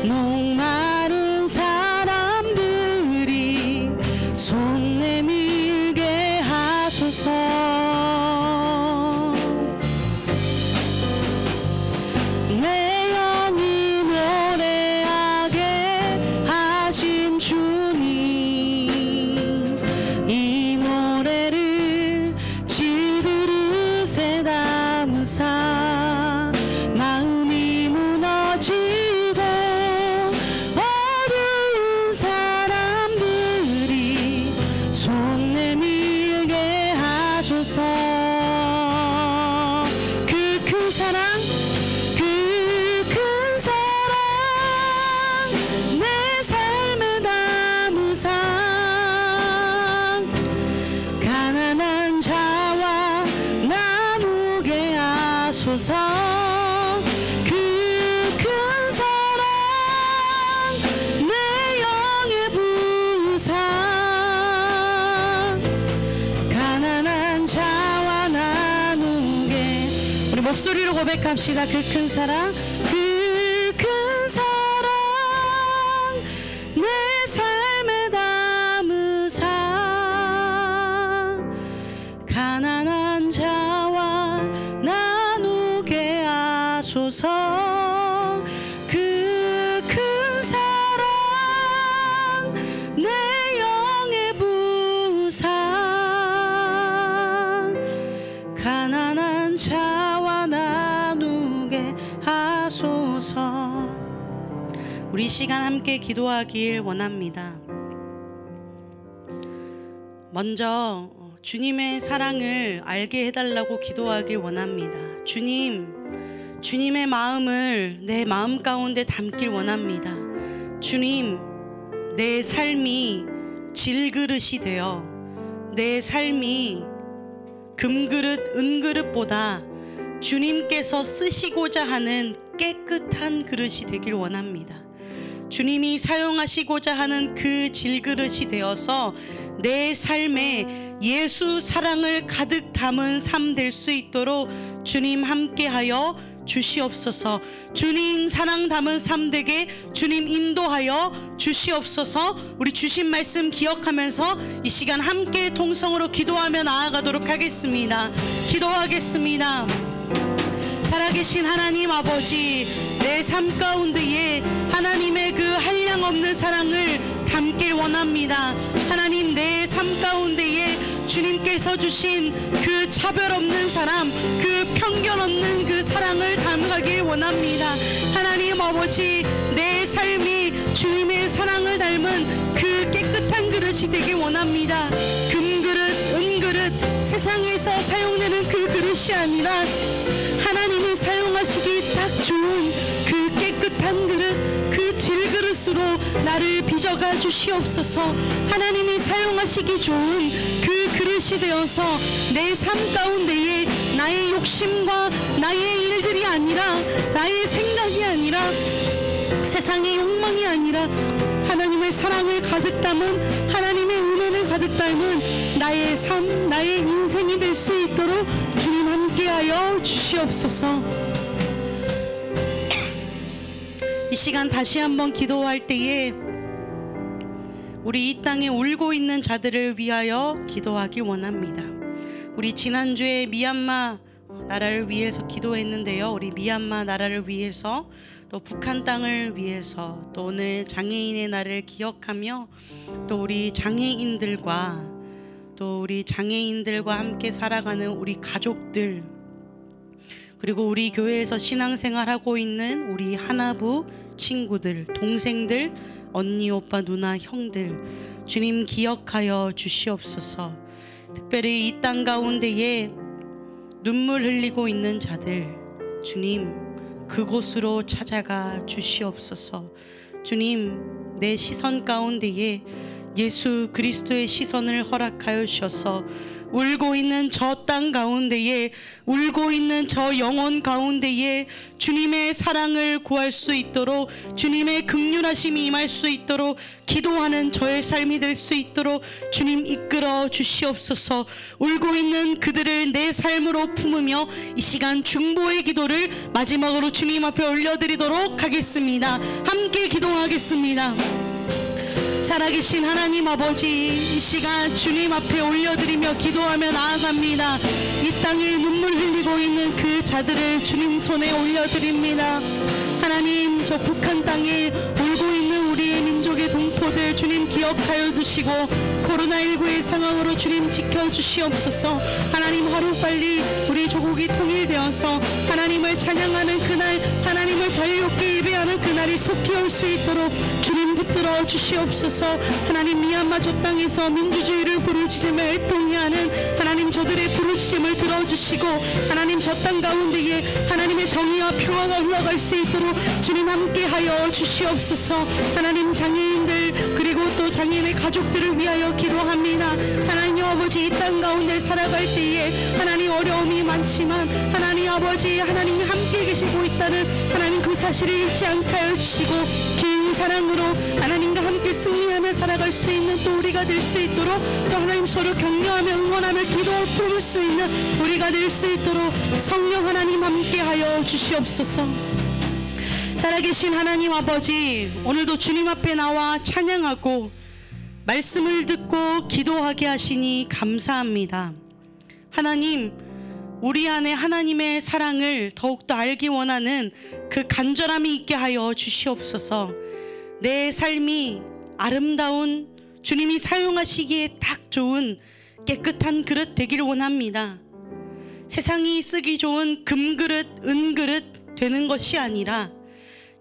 목마른 사람들이 손 내밀게 하소서. 내 영이 노래하게 하신 주님, 이 노래를 질그릇에 담으사 마음이 무너지고 어두운 사람들이 손 내밀게 하소서. 그 큰 사랑, 그 큰 사랑 내 삶에 담으사 가난한 자와 나누게 하소서. 그 큰 사랑 내 영의 부사 가난한 자와 나누게. 우리 목소리로 고백합시다. 그 큰 사랑, 그 큰 사랑 내 삶에 담으사 가난한 자와 나누게 하소서. 그 큰 사랑 내 영의 부사 가난한 자와 나누게 하소서. 우리 시간 함께 기도하길 원합니다. 먼저 주님의 사랑을 알게 해달라고 기도하길 원합니다. 주님의 마음을 내 마음 가운데 담길 원합니다. 주님, 내 삶이 질그릇이 되어 내 삶이 금그릇, 은그릇보다 주님께서 쓰시고자 하는 깨끗한 그릇이 되길 원합니다. 주님이 사용하시고자 하는 그 질그릇이 되어서 내 삶에 예수 사랑을 가득 담은 삶 될 수 있도록 주님 함께하여 주시옵소서. 주님 사랑 담은 삶 되게 주님 인도하여 주시옵소서. 우리 주신 말씀 기억하면서 이 시간 함께 통성으로 기도하며 나아가도록 하겠습니다. 기도하겠습니다. 살아계신 하나님 아버지, 내 삶 가운데에 하나님의 그 한량없는 사랑을 담길 원합니다. 하나님, 내 삶 가운데에 주님께서 주신 그 차별 없는 사랑, 그 편견 없는 그 사랑을 담아가길 원합니다. 하나님 아버지, 내 삶이 주님의 사랑을 닮은 그 깨끗한 그릇이 되길 원합니다. 금그릇, 은그릇, 세상에서 사용되는 그 그릇이 아니라 하나님이 사용하시기 딱 좋은 그 깨끗한 그릇, 그 질그릇으로 나를 빚어가 주시옵소서. 하나님이 사용하시기 좋은 그 그릇이 되어서 내 삶 가운데에 나의 욕심과 나의 일들이 아니라, 나의 생각이 아니라, 세상의 욕망이 아니라 하나님의 사랑을 가득 담은, 하나님의 은혜를 가득 담은 나의 삶, 나의 인생이 될 수 있도록 주님 함께하여 주시옵소서. 이 시간 다시 한번 기도할 때에 우리 이 땅에 울고 있는 자들을 위하여 기도하길 원합니다. 우리 지난주에 미얀마 나라를 위해서 기도했는데요. 우리 미얀마 나라를 위해서, 또 북한 땅을 위해서, 또 오늘 장애인의 날을 기억하며 또 우리 장애인들과 함께 살아가는 우리 가족들, 그리고 우리 교회에서 신앙생활하고 있는 우리 하나부 친구들, 동생들, 언니, 오빠, 누나, 형들, 주님 기억하여 주시옵소서. 특별히 이 땅 가운데에 눈물 흘리고 있는 자들, 주님 그곳으로 찾아가 주시옵소서. 주님, 내 시선 가운데에 예수 그리스도의 시선을 허락하여 주셔서 울고 있는 저 땅 가운데에, 울고 있는 저 영혼 가운데에 주님의 사랑을 구할 수 있도록, 주님의 긍휼하심이 임할 수 있도록, 기도하는 저의 삶이 될 수 있도록 주님 이끌어 주시옵소서. 울고 있는 그들을 내 삶으로 품으며 이 시간 중보의 기도를 마지막으로 주님 앞에 올려드리도록 하겠습니다. 함께 기도하겠습니다. 살아계신 하나님 아버지, 이 시간 주님 앞에 올려드리며 기도하며 나아갑니다. 이 땅에 눈물 흘리고 있는 그 자들을 주님 손에 올려드립니다. 하나님, 저 북한 땅에 울고 있는 우리의 민족의 동포들 주님 기억하여 주시고, 코로나19의 상황으로 주님 지켜주시옵소서. 하나님, 하루빨리 우리 조국이 통일되어서 하나님을 찬양하는 그날, 하나님을 자유롭게 예배하는 그날이 속히 올 수 있도록 주님 붙들어 주시옵소서. 하나님, 미얀마 저 땅에서 민주주의를 부르짖으며 애통해 하는 하나님 저들의 부르짖음을 들어주시고, 하나님 저 땅 가운데에 하나님의 정의와 평화가 흘러갈 수 있도록 주님 함께하여 주시옵소서. 하나님, 장애인들 그리고 또 장애인의 가족들을 위하여 기도합니다. 하나님 아버지, 이 땅 가운데 살아갈 때에 하나님 어려움이 많지만 하나님 아버지, 하나님이 함께 계시고 있다는 하나님 그 사실을 잊지 않게 하여 주시고, 긴 사랑으로 하나님과 함께 승리하며 살아갈 수 있는 또 우리가 될 수 있도록, 또 하나님 서로 격려하며 응원하며 기도 품을 수 있는 우리가 될 수 있도록 성령 하나님 함께하여 주시옵소서. 살아계신 하나님 아버지, 오늘도 주님 앞에 나와 찬양하고 말씀을 듣고 기도하게 하시니 감사합니다. 하나님, 우리 안에 하나님의 사랑을 더욱더 알기 원하는 그 간절함이 있게 하여 주시옵소서. 내 삶이 아름다운, 주님이 사용하시기에 딱 좋은 깨끗한 그릇 되기를 원합니다. 세상이 쓰기 좋은 금그릇, 은그릇 되는 것이 아니라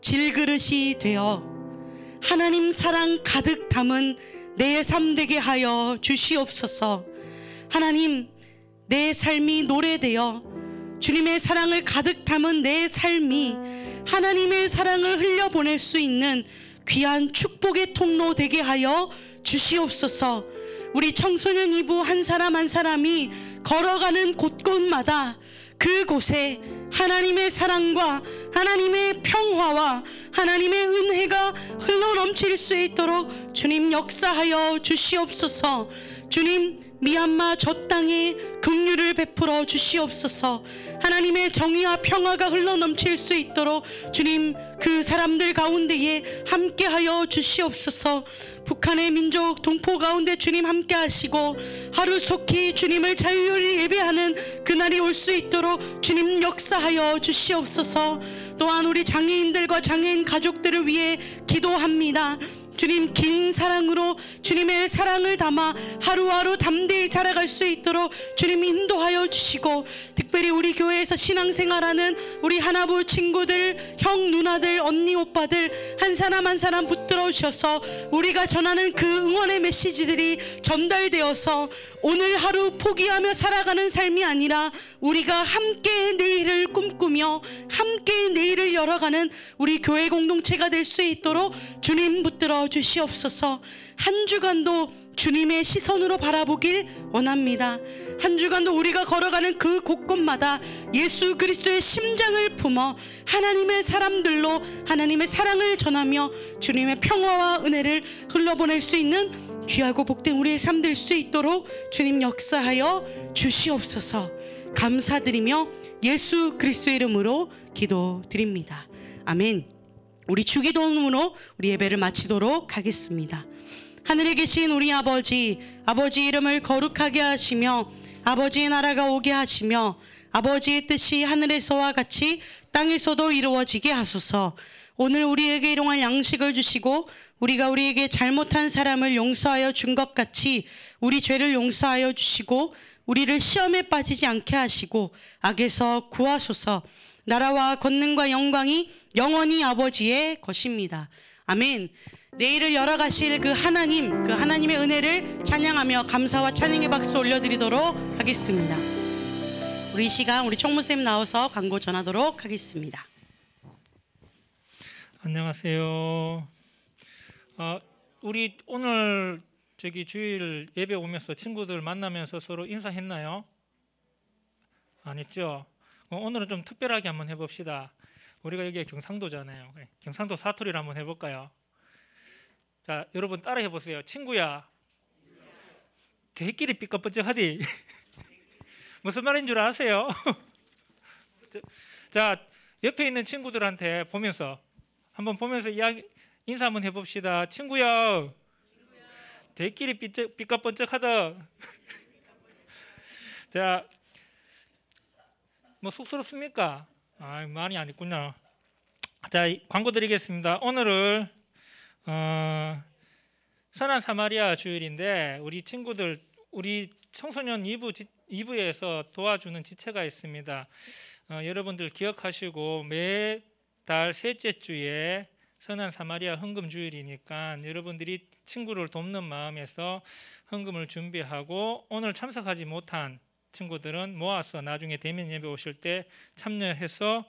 질그릇이 되어 하나님 사랑 가득 담은 내 삶 되게 하여 주시옵소서. 하나님, 내 삶이 노래되어 주님의 사랑을 가득 담은 내 삶이 하나님의 사랑을 흘려보낼 수 있는 귀한 축복의 통로 되게 하여 주시옵소서. 우리 청소년 이부 한 사람 한 사람이 걸어가는 곳곳마다 그곳에 하나님의 사랑과 하나님의 평화와 하나님의 은혜가 흘러넘칠 수 있도록 주님 역사하여 주시옵소서. 주님, 미얀마 저 땅에 긍휼을 베풀어 주시옵소서. 하나님의 정의와 평화가 흘러넘칠 수 있도록 주님 그 사람들 가운데에 함께하여 주시옵소서. 북한의 민족 동포 가운데 주님 함께하시고 하루속히 주님을 자유를 예배하는 그날이 올 수 있도록 주님 역사하여 주시옵소서. 또한 우리 장애인들과 장애인 가족들을 위해 기도합니다. 주님 긴 사랑으로 주님의 사랑을 담아 하루하루 담대히 살아갈 수 있도록 주님 인도하여 주시고, 특별히 우리 교회에서 신앙생활하는 우리 하나부 친구들, 형 누나들, 언니 오빠들 한 사람 한 사람 붙들어 주셔서 우리가 전하는 그 응원의 메시지들이 전달되어서 오늘 하루 포기하며 살아가는 삶이 아니라 우리가 함께 내일을 꿈꾸며 함께 내일을 열어가는 우리 교회 공동체가 될 수 있도록 주님 붙들어 주시옵소서. 한 주간도 주님의 시선으로 바라보길 원합니다. 한 주간도 우리가 걸어가는 그 곳곳마다 예수 그리스도의 심장을 품어 하나님의 사람들로 하나님의 사랑을 전하며 주님의 평화와 은혜를 흘러보낼 수 있는 귀하고 복된 우리의 삶 될 수 있도록 주님 역사하여 주시옵소서. 감사드리며 예수 그리스도의 이름으로 기도드립니다. 아멘. 우리 주기도문으로 우리 예배를 마치도록 하겠습니다. 하늘에 계신 우리 아버지, 아버지 이름을 거룩하게 하시며 아버지의 나라가 오게 하시며 아버지의 뜻이 하늘에서와 같이 땅에서도 이루어지게 하소서. 오늘 우리에게 일용할 양식을 주시고 우리가 우리에게 잘못한 사람을 용서하여 준 것 같이 우리 죄를 용서하여 주시고 우리를 시험에 빠지지 않게 하시고 악에서 구하소서. 나라와 권능과 영광이 영원히 아버지의 것입니다. 아멘. 내일을 열어가실 그 하나님의 은혜를 찬양하며 감사와 찬양의 박수 올려드리도록 하겠습니다. 우리 이 시간 우리 총무쌤 나와서 광고 전하도록 하겠습니다. 안녕하세요. 우리 오늘 주일 예배 오면서 친구들 만나면서 서로 인사했나요? 안 했죠? 오늘은 좀 특별하게 한번 해봅시다. 우리가 여기 경상도잖아요. 경상도 사투리를 한번 해볼까요? 자, 여러분 따라 해보세요. 친구야, 대끼리 삐까뻔쩍하디. 무슨 말인 줄 아세요? 자, 옆에 있는 친구들한테 한번 보면서 인사 한번 해봅시다. 친구야, 대끼리 삐까뻔쩍하다. 자, 뭐 쑥스럽습니까? 많이 안 있군요. 자, 광고 드리겠습니다. 오늘을 선한 사마리아 주일인데 우리 친구들, 우리 청소년 2부에서 도와주는 지체가 있습니다. 여러분들 기억하시고 매달 셋째 주에 선한 사마리아 헌금 주일이니까 여러분들이 친구를 돕는 마음에서 헌금을 준비하고 오늘 참석하지 못한 친구들은 모아서 나중에 대면 예배 오실 때 참여해서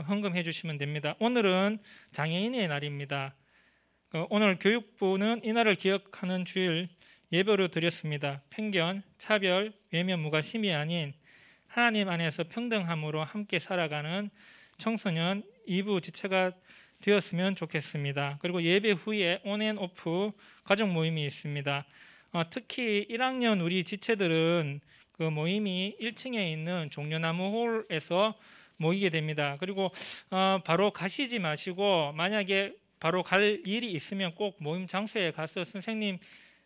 헌금해 주시면 됩니다. 오늘은 장애인의 날입니다. 오늘 교육부는 이날을 기억하는 주일 예배로 드렸습니다. 편견, 차별, 외면, 무관심이 아닌 하나님 안에서 평등함으로 함께 살아가는 청소년 2부 지체가 되었으면 좋겠습니다. 그리고 예배 후에 온앤오프 가족 모임이 있습니다. 특히 1학년 우리 지체들은 그 모임이 1층에 있는 종려나무 홀에서 모이게 됩니다. 그리고 바로 가시지 마시고 만약에 바로 갈 일이 있으면 꼭 모임 장소에 가서 선생님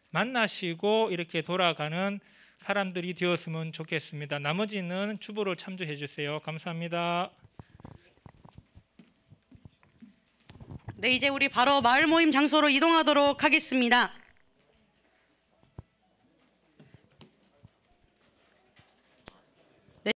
만나시고 이렇게 돌아가는 사람들이 되었으면 좋겠습니다. 나머지는 주보를 참조해 주세요. 감사합니다. 네, 이제 우리 바로 마을 모임 장소로 이동하도록 하겠습니다.